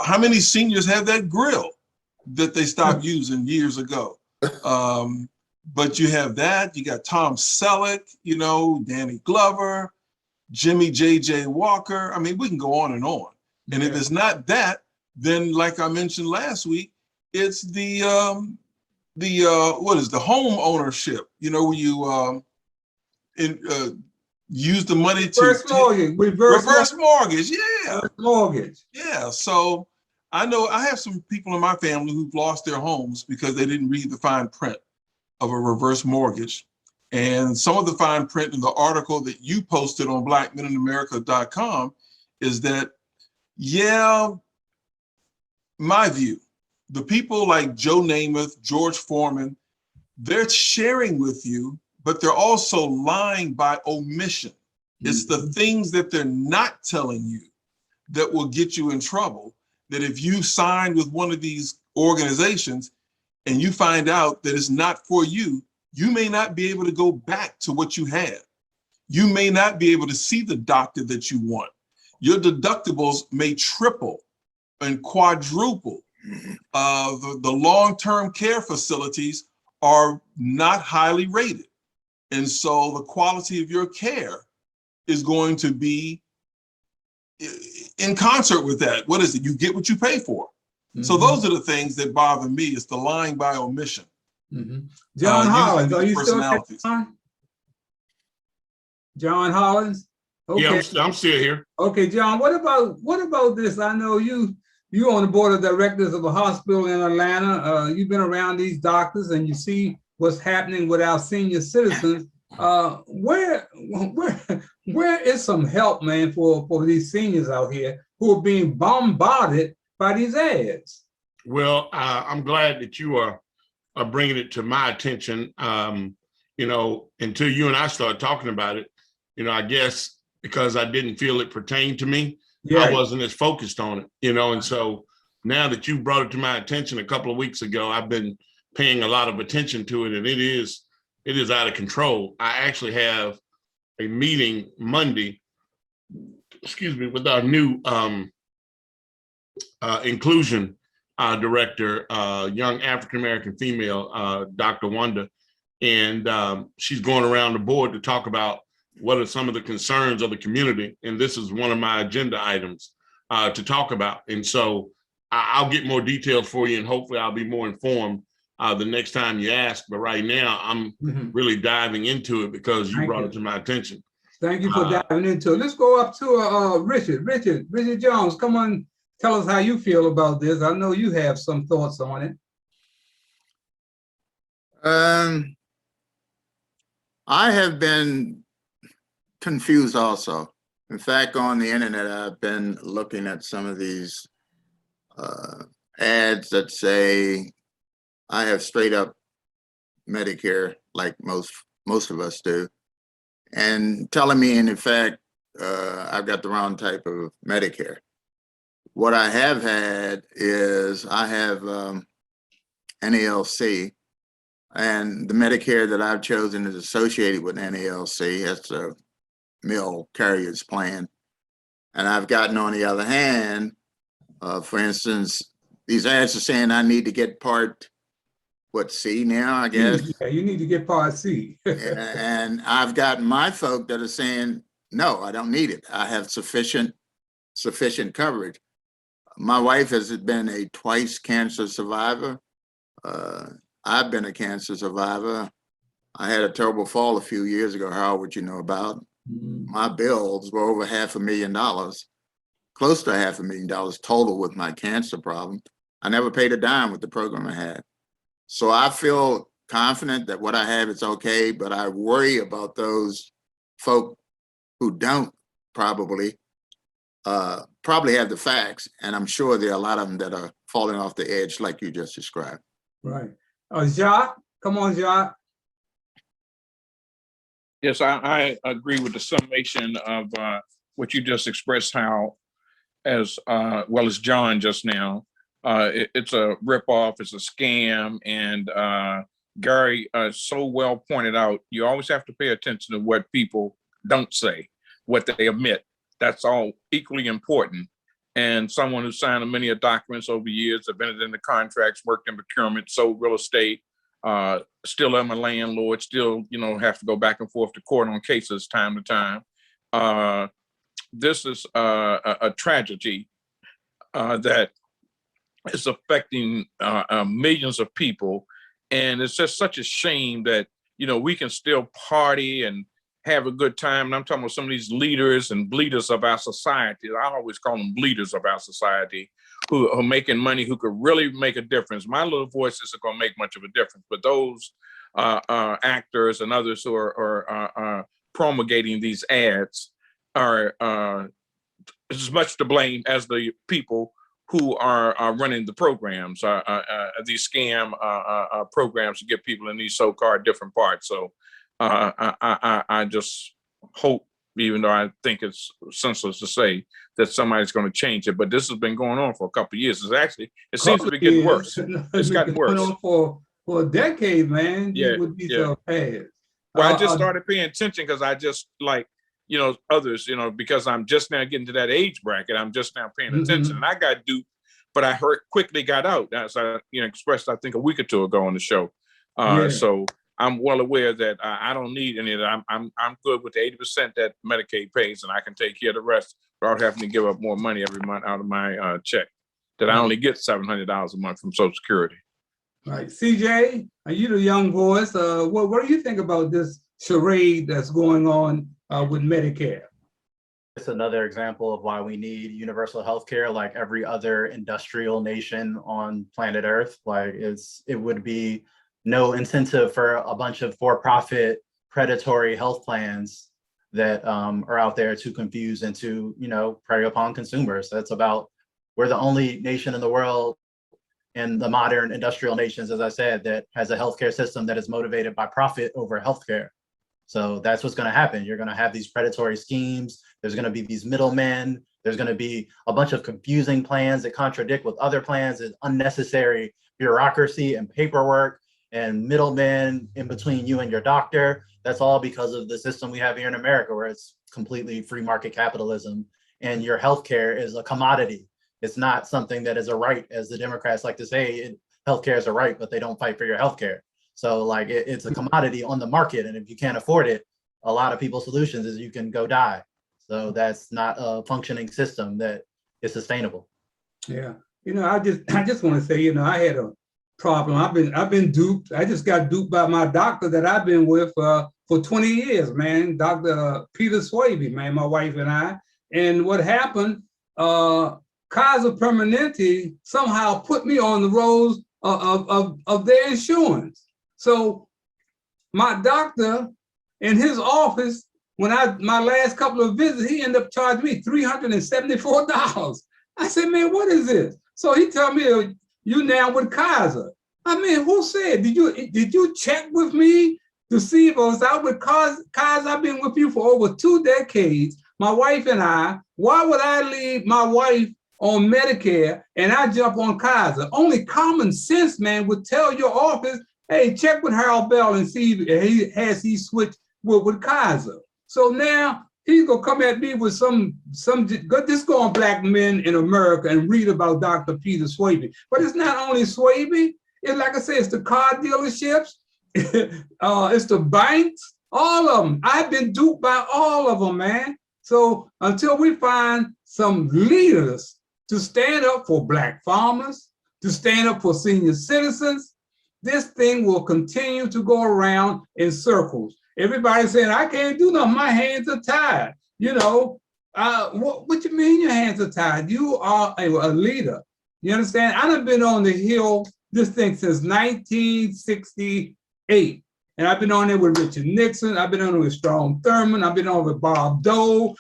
How many seniors have that grill that they stopped using years ago? But you have that. You got Tom Selleck, you know, Danny Glover, Jimmy J.J. Walker. I mean, we can go on and on. And if it's not that, then like I mentioned last week, it's the what is the home ownership? You know, where you use the money to reverse mortgage. Yeah, mortgage. Yeah. So I know I have some people in my family who've lost their homes because they didn't read the fine print of a reverse mortgage. And some of the fine print in the article that you posted on blackmeninamerica.com is that, yeah, my view, the people like Joe Namath, George Foreman, they're sharing with you, but they're also lying by omission. It's the things that they're not telling you that will get you in trouble. That if you sign with one of these organizations and you find out that it's not for you, you may not be able to go back to what you had. You may not be able to see the doctor that you want. Your deductibles may triple and quadruple. The long-term care facilities are not highly rated. And so the quality of your care is going to be in concert with that. What is it? You get what you pay for. So those are the things that bother me. It's the lying by omission. John Hollins, are you still there, John Hollins? Okay. Yeah, I'm still here. Okay, John, what about this? I know you're on the board of directors of a hospital in Atlanta. You've been around these doctors and you see what's happening with our senior citizens. Where is some help, man, for these seniors out here who are being bombarded by these ads? Well, I'm glad that you are bringing it to my attention. You know, until you and I started talking about it, you know, I guess because I didn't feel it pertained to me, I wasn't as focused on it, you know, and so now that you brought it to my attention a couple of weeks ago, I've been paying a lot of attention to it, and it is out of control. I actually have a meeting Monday, with our new inclusion director, young African-American female, Dr. Wanda. And she's going around the board to talk about what are some of the concerns of the community. And this is one of my agenda items to talk about. And so I'll get more details for you, and hopefully I'll be more informed the next time you ask. But right now I'm really diving into it because you brought it to my attention. Thank you for diving into it. Let's go up to Richard Jones. Come on, tell us how you feel about this. I know you have some thoughts on it. I have been confused also. In fact, on the internet, I've been looking at some of these ads that say I have straight up Medicare, like most of us do, and telling me, in fact, I've got the wrong type of Medicare. What I have had is I have NALC, and the Medicare that I've chosen is associated with NALC. That's a mail carrier's plan. And I've gotten, on the other hand, for instance, these ads are saying I need to get Part, C now, I guess? Yeah, you need to get Part C. And I've got my folk that are saying, no, I don't need it. I have sufficient coverage. My wife has been a twice cancer survivor. I've been a cancer survivor. I had a terrible fall a few years ago, Harold, what you know about. My bills were over $500,000, close to $500,000 total with my cancer problem. I never paid a dime with the program I had. So I feel confident that what I have is okay, but I worry about those folk who don't probably have the facts. And I'm sure there are a lot of them that are falling off the edge like you just described. Right. Jacques, come on, Jacques. Yes, I agree with the summation of what you just expressed, how, as well as John just now. It's a ripoff, it's a scam, and Gary so well pointed out, you always have to pay attention to what people don't say, what they omit. That's all equally important. And someone who signed many documents over years, have been in the contracts, worked in procurement, sold real estate, still am a landlord, still, have to go back and forth to court on cases time to time. This is a tragedy that is affecting millions of people. And it's just such a shame that, we can still party and have a good time. And I'm talking about some of these leaders and bleeders of our society. I always call them bleeders of our society, who are making money, who could really make a difference. My little voice isn't going to make much of a difference, but those actors and others who are promulgating these ads are as much to blame as the people who are running the programs, these scam programs to get people in these so-called different parts. So I just hope, even though I think it's senseless to say, that somebody's going to change it. But this has been going on for a couple of years. It seems to be getting worse. It's gotten worse. Going on for a decade, man. Yeah, would be so bad. Well, I just started paying attention because I just like, others, because I'm just now getting to that age bracket. I'm just now paying attention, and I got duped, but I quickly got out, as I expressed, I think, a week or two ago on the show. So I'm well aware that I don't need any of that. I'm good with the 80% that Medicaid pays, and I can take care of the rest without having to give up more money every month out of my check. That I only get $700 a month from Social Security. Right, CJ, are you the young voice? What do you think about this charade that's going on with Medicare? It's another example of why we need universal health care like every other industrial nation on planet Earth. Like it would be no incentive for a bunch of for-profit predatory health plans that are out there to confuse and to, prey upon consumers. That's about, we're the only nation in the world in the modern industrial nations, as I said, that has a healthcare system that is motivated by profit over healthcare. So that's what's going to happen. You're going to have these predatory schemes. There's going to be these middlemen. There's going to be a bunch of confusing plans that contradict with other plans. There's unnecessary bureaucracy and paperwork and middlemen in between you and your doctor. That's all because of the system we have here in America, where it's completely free market capitalism, and your healthcare is a commodity. It's not something that is a right, as the Democrats like to say. Healthcare is a right, but they don't fight for your healthcare. So like it's a commodity on the market, and if you can't afford it, a lot of people's solutions is you can go die. So that's not a functioning system that is sustainable. Yeah, I just want to say, I had a problem. I've been duped. I just got duped by my doctor that I've been with for 20 years, man. Dr. Peter Swaby, man, my wife and I. And what happened? Kaiser Permanente somehow put me on the rolls of their insurance. So my doctor in his office, my last couple of visits, he ended up charging me $374. I said, man, what is this? So he told me, you now with Kaiser. I mean, who said? Did you check with me to see if I was out with Kaiser? I've been with you for over 2 decades. My wife and I. Why would I leave my wife on Medicare and I jump on Kaiser? Only common sense, man, would tell your office, hey, check with Harold Bell and see if he switched with Kaiser. So now he's gonna come at me with some just go on Black Men in America and read about Dr. Peter Swaby. But it's not only Swaby. It's like I said, it's the car dealerships, it's the banks, all of them. I've been duped by all of them, man. So until we find some leaders to stand up for Black farmers, to stand up for senior citizens, this thing will continue to go around in circles. Everybody saying, I can't do nothing, my hands are tied. What you mean your hands are tied? You are a leader. You understand? I done been on the Hill, this thing since 1968. And I've been on there with Richard Nixon. I've been on there with Strom Thurmond. I've been on with Bob Dole,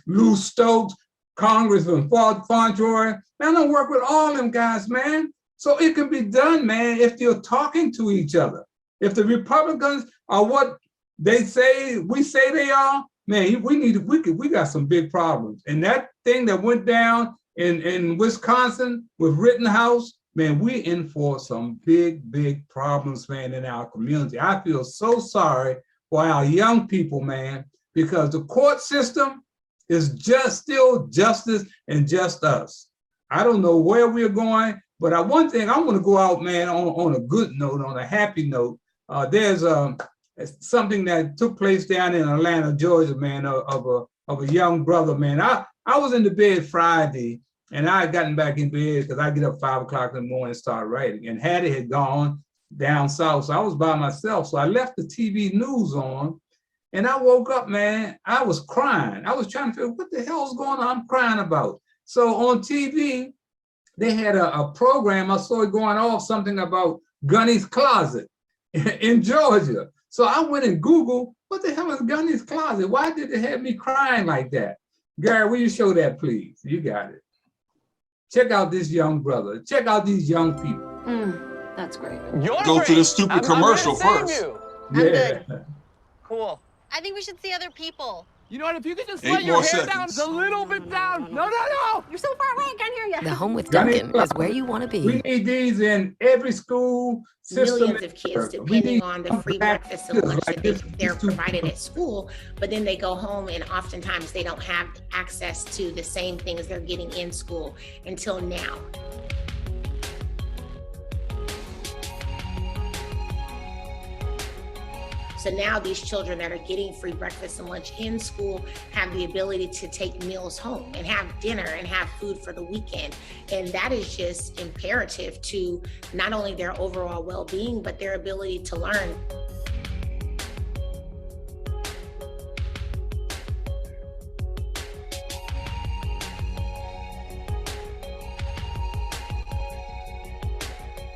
Lou Stokes, Congressman Fauntleroy. Man, I don't work with all them guys, man. So it can be done, man, if you're talking to each other. If the Republicans are what we say they are, man, we got some big problems. And that thing that went down in Wisconsin with Rittenhouse, man, we in for some big problems, man, in our community. I feel so sorry for our young people, man, because the court system is just still justice and just us. I don't know where we're going, but one thing I want to go out, man, on a good note, on a happy note. There's something that took place down in Atlanta, Georgia, man, of a young brother, man. I was in the bed Friday, and I had gotten back in bed because I get up 5 o'clock in the morning and start writing. And Hattie had gone down south, so I was by myself. So I left the TV news on, and I woke up, man. I was crying. I was trying to figure what the hell's going on. I'm crying about. So on TV, they had a program. I saw it going off something about Gunny's Closet in Georgia. So I went and Googled, what the hell is Gunny's Closet? Why did they have me crying like that? Gary, will you show that, please? You got it. Check out this young brother. Check out these young people. That's great. Go to the stupid commercial first. Yeah. Cool. I think we should see other people. You know what? If you could just 8 let your more hair seconds. down a little bit down. No. You're so far away, I can't hear you. The Home with Duncan is where you want to be. We need these in every school system. Millions of kids depending on the free breakfast and lunch that they're provided at school, but then they go home and oftentimes they don't have access to the same things they're getting in school until now. So now these children that are getting free breakfast and lunch in school have the ability to take meals home and have dinner and have food for the weekend. And that is just imperative to not only their overall well-being, but their ability to learn.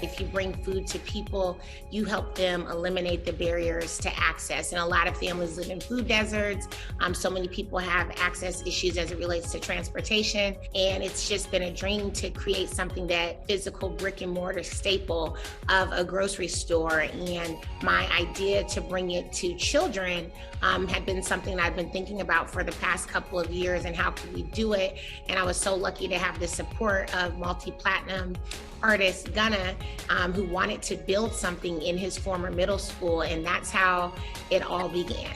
If you bring food to people, you help them eliminate the barriers to access. And a lot of families live in food deserts. So many people have access issues as it relates to transportation. And it's just been a dream to create something that physical brick and mortar staple of a grocery store. And my idea to bring it to children had been something I've been thinking about for the past couple of years, and how could we do it? And I was so lucky to have the support of multi-platinum artist Gunna, who wanted to build something in his former middle school, and that's how it all began.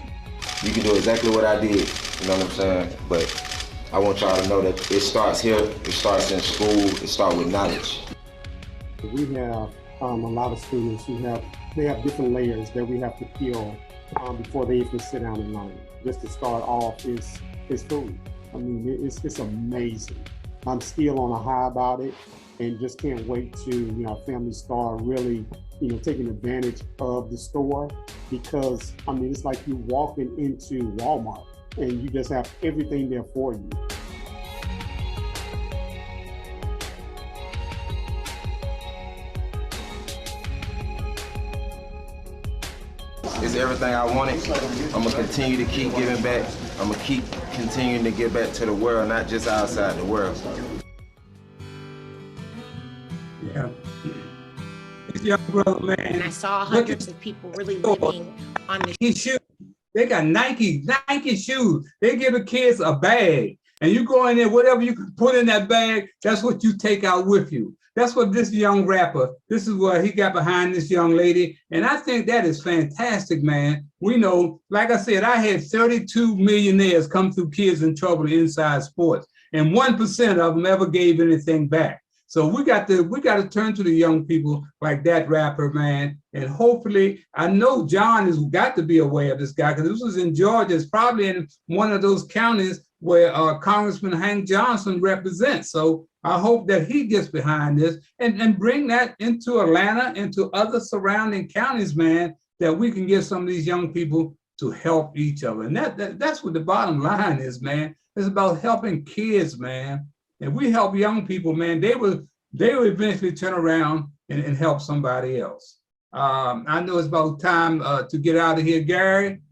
You can do exactly what I did, you know what I'm saying? But I want y'all to know that it starts here, it starts in school, it starts with knowledge. We have a lot of students who have different layers that we have to peel before they even sit down and learn. Just to start off is food. I mean, it's amazing. I'm still on a high about it, and just can't wait to, families start really, taking advantage of the store, because, I mean, it's like you walking into Walmart and you just have everything there for you. It's everything I wanted. I'm gonna continue to keep giving back. I'm gonna keep continuing to give back to the world, not just outside the world. Yeah. It's young brother, man. And I saw hundreds of people really living on the shoes. They got Nike shoes. They give the kids a bag, and you go in there, whatever you can put in that bag, that's what you take out with you. That's what this young rapper, this is what he got behind this young lady. And I think that is fantastic, man. We know, like I said, I had 32 millionaires come through Kids in Trouble Inside Sports, and 1% of them ever gave anything back. So we got to turn to the young people like that rapper, man. And hopefully, I know John has got to be aware of this guy, because this was in Georgia. It's probably in one of those counties where Congressman Hank Johnson represents. So I hope that he gets behind this and bring that into Atlanta, into other surrounding counties, man, that we can get some of these young people to help each other. And that's what the bottom line is, man. It's about helping kids, man. If we help young people, man, they will eventually turn around and help somebody else. I know it's about time to get out of here, Gary,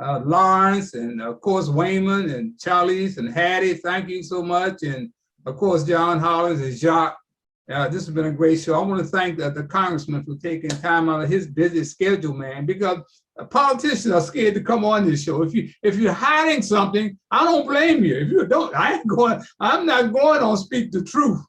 Lawrence, and of course, Wayman and Charlize and Hattie, thank you so much. And of course, John Hollins and Jacques. This has been a great show. I want to thank the congressman for taking time out of his busy schedule, man, because politicians are scared to come on this show. If you're hiding something, I don't blame you. If you don't, I'm not going on Speak the Truth,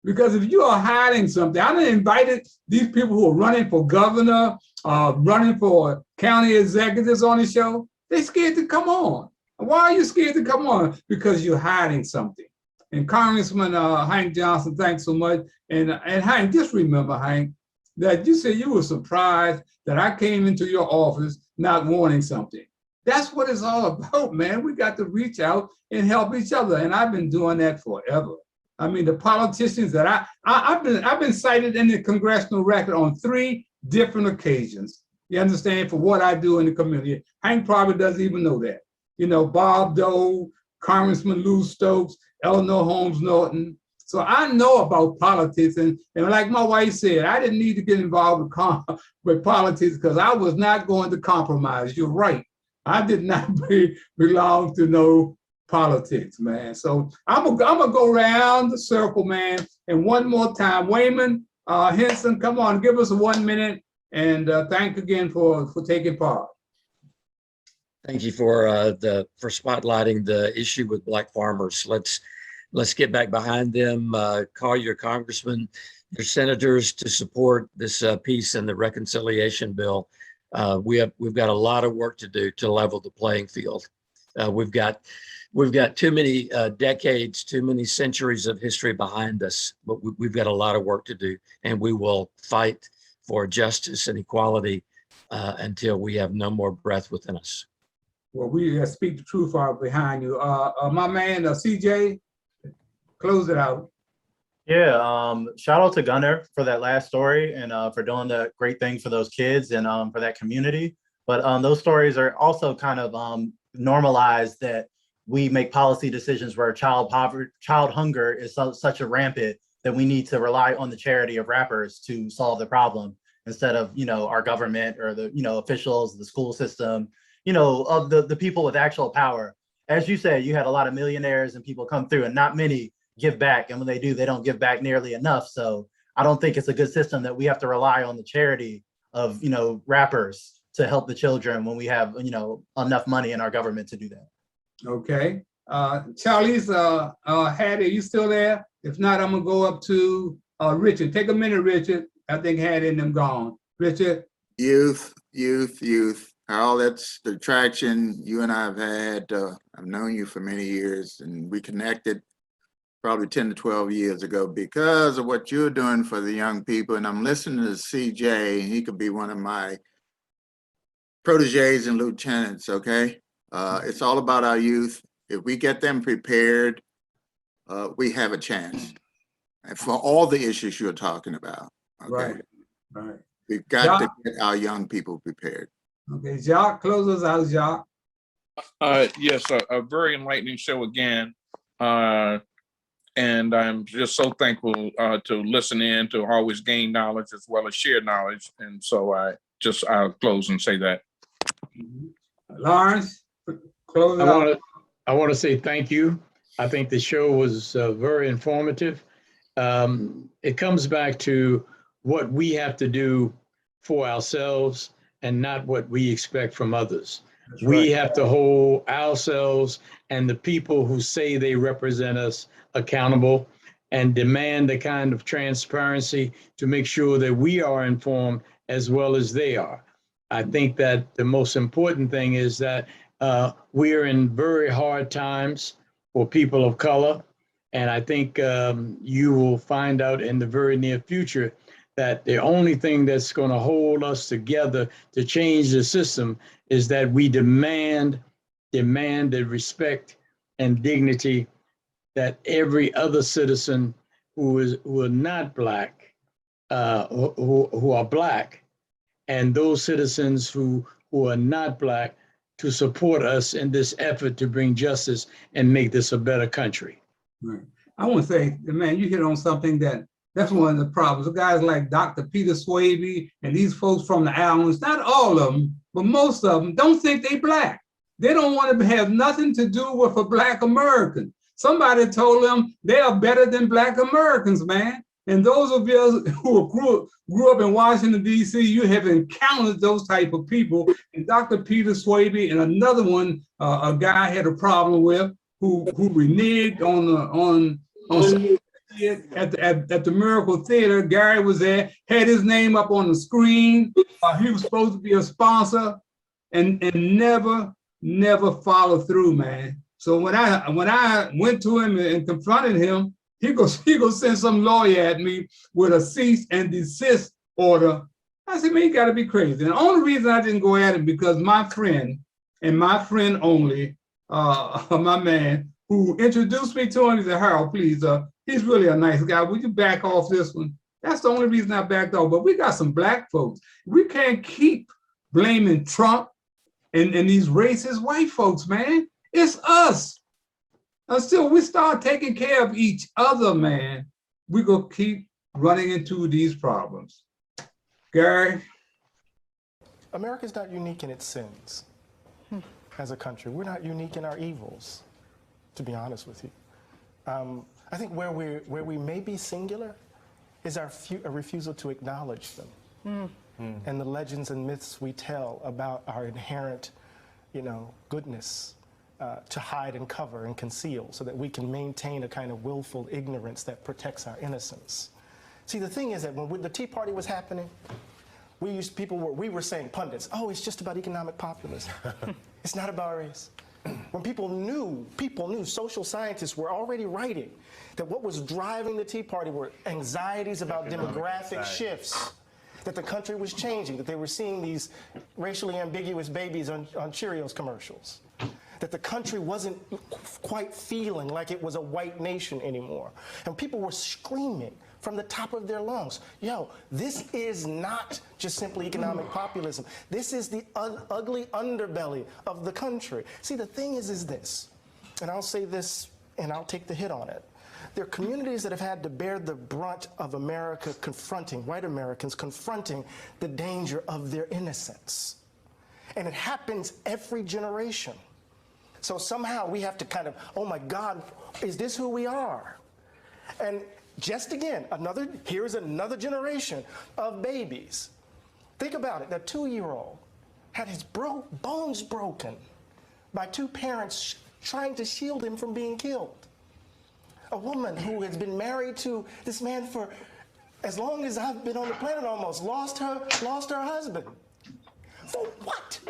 because if you are hiding something, I done invited these people who are running for governor, running for county executives on the show. They're scared to come on. Why are you scared to come on? Because you're hiding something. And Congressman Hank Johnson, thanks so much. And Hank, just remember, Hank, that you said you were surprised that I came into your office not wanting something. That's what it's all about, man. We got to reach out and help each other. And I've been doing that forever. I mean, the politicians that I've been cited in the congressional record on 3 different occasions. You understand, for what I do in the community. Hank probably doesn't even know that. You know, Bob Dole, Congressman Lou Stokes, Eleanor Holmes Norton. So I know about politics, and like my wife said, I didn't need to get involved with politics because I was not going to compromise. You're right. I did not belong to no politics, man. So I'm gonna go around the circle, man. And one more time, Wayman Henson, come on, give us 1 minute, and thank again for taking part. Thank you for spotlighting the issue with Black farmers. Let's get back behind them. Call your congressman, your senators to support this piece in the reconciliation bill. We've got a lot of work to do to level the playing field. We've got too many decades, too many centuries of history behind us, but we've got a lot of work to do, and we will fight for justice and equality until we have no more breath within us. Well, we Speak the Truth are behind you. My man, CJ, close it out. Yeah, shout out to Gunner for that last story and for doing the great thing for those kids and for that community. But those stories are also kind of normalized that we make policy decisions where child hunger is such a rampant that we need to rely on the charity of rappers to solve the problem instead of, our government or the, officials, the school system, of the people with actual power. As you said, you had a lot of millionaires and people come through and not many give back. And when they do, they don't give back nearly enough. So I don't think it's a good system that we have to rely on the charity of, rappers to help the children when we have, enough money in our government to do that. Okay. Charlie's, Hattie, are you still there? If not, I'm gonna go up to Richard. Take a minute, Richard. I think Hattie and them gone. Richard? Youth. All that's the traction you and I have had. I've known you for many years, and we connected probably 10 to 12 years ago because of what you're doing for the young people. And I'm listening to CJ, and he could be one of my proteges and lieutenants, okay? It's all about our youth. If we get them prepared, we have a chance. And for all the issues you're talking about, okay? Right. We've got to get our young people prepared. Okay, Jacques, close us out, Jacques. Yes, a very enlightening show again. And I'm just so thankful to listen in, to always gain knowledge as well as share knowledge. And so I'll close and say that. Lawrence, close it out. I want to say thank you. I think the show was very informative. It comes back to what we have to do for ourselves and not what we expect from others. We have to hold ourselves and the people who say they represent us accountable and demand the kind of transparency to make sure that we are informed as well as they are. I think that the most important thing is that we are in very hard times for people of color. And I think you will find out in the very near future that the only thing that's going to hold us together to change the system is that we demand the respect and dignity that every other citizen who are not Black, who are Black, and those citizens who are not Black, to support us in this effort to bring justice and make this a better country. Right. I want to say, man, you hit on something that's one of the problems. The guys like Dr. Peter Swaby and these folks from the islands, not all of them, but most of them don't think they Black. They don't want to have nothing to do with a Black American. Somebody told them they are better than Black Americans, man. And those of you who grew up in Washington, D.C., you have encountered those type of people. And Dr. Peter Swaby and another one, a guy had a problem with, who reneged on at the Miracle Theater. Gary was there, had his name up on the screen. He was supposed to be a sponsor, and never followed through, man. So when I went to him and confronted him, he goes send some lawyer at me with a cease and desist order. I said, man, you got to be crazy. And the only reason I didn't go at him because my friend and my friend only, my man who introduced me to him, he said, Harold, please, he's really a nice guy. Would you back off this one? That's the only reason I backed off. But we got some Black folks. We can't keep blaming Trump and these racist white folks, man. It's us. Until we start taking care of each other, man, we're going to keep running into these problems. Gary? America's not unique in its sins as a country. We're not unique in our evils, to be honest with you. I think where we may be singular is our refusal to acknowledge them and the legends and myths we tell about our inherent, goodness. To hide and cover and conceal so that we can maintain a kind of willful ignorance that protects our innocence. See, the thing is that when the Tea Party was happening, we were saying, pundits, oh, it's just about economic populism. It's not about race. When people knew, social scientists were already writing that what was driving the Tea Party were anxieties about demographic shifts, that the country was changing, that they were seeing these racially ambiguous babies on Cheerios commercials, that the country wasn't quite feeling like it was a white nation anymore. And people were screaming from the top of their lungs, yo, this is not just simply economic populism. This is the ugly underbelly of the country. See, the thing is this, and I'll say this, and I'll take the hit on it. There are communities that have had to bear the brunt of America confronting, white Americans confronting the danger of their innocence. And it happens every generation. So somehow we have to kind of, oh my God, is this who we are? And just again, here's another generation of babies. Think about it, that 2-year-old had his bones broken by 2 parents trying to shield him from being killed. A woman who has been married to this man for as long as I've been on the planet almost, lost her husband. For what?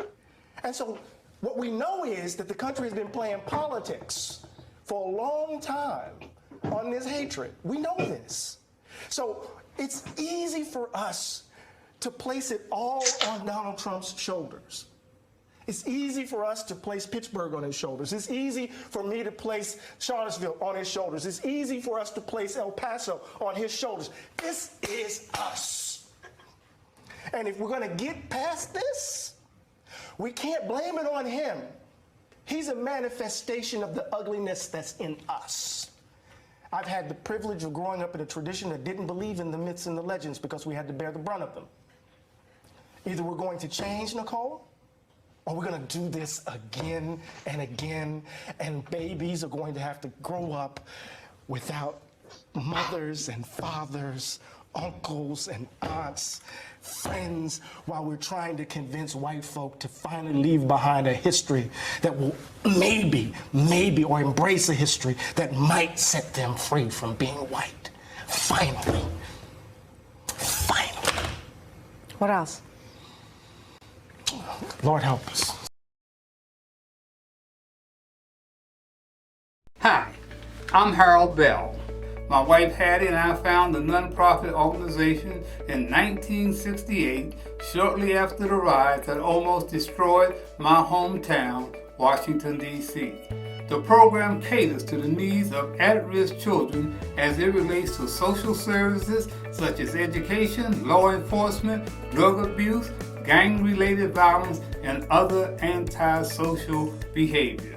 And so what we know is that the country has been playing politics for a long time on this hatred. We know this. So it's easy for us to place it all on Donald Trump's shoulders. It's easy for us to place Pittsburgh on his shoulders. It's easy for me to place Charlottesville on his shoulders. It's easy for us to place El Paso on his shoulders. This is us. And if we're going to get past this, we can't blame it on him. He's a manifestation of the ugliness that's in us. I've had the privilege of growing up in a tradition that didn't believe in the myths and the legends because we had to bear the brunt of them. Either we're going to change, Nicole, or we're going to do this again and again, and babies are going to have to grow up without mothers and fathers, uncles and aunts, friends, while we're trying to convince white folk to finally leave behind a history that will maybe, or embrace a history that might set them free from being white. Finally. What else? Lord help us. Hi, I'm Harold Bell. My wife Hattie and I founded a nonprofit organization in 1968, shortly after the riots that almost destroyed my hometown, Washington, D.C. The program caters to the needs of at-risk children as it relates to social services such as education, law enforcement, drug abuse, gang-related violence, and other antisocial behavior.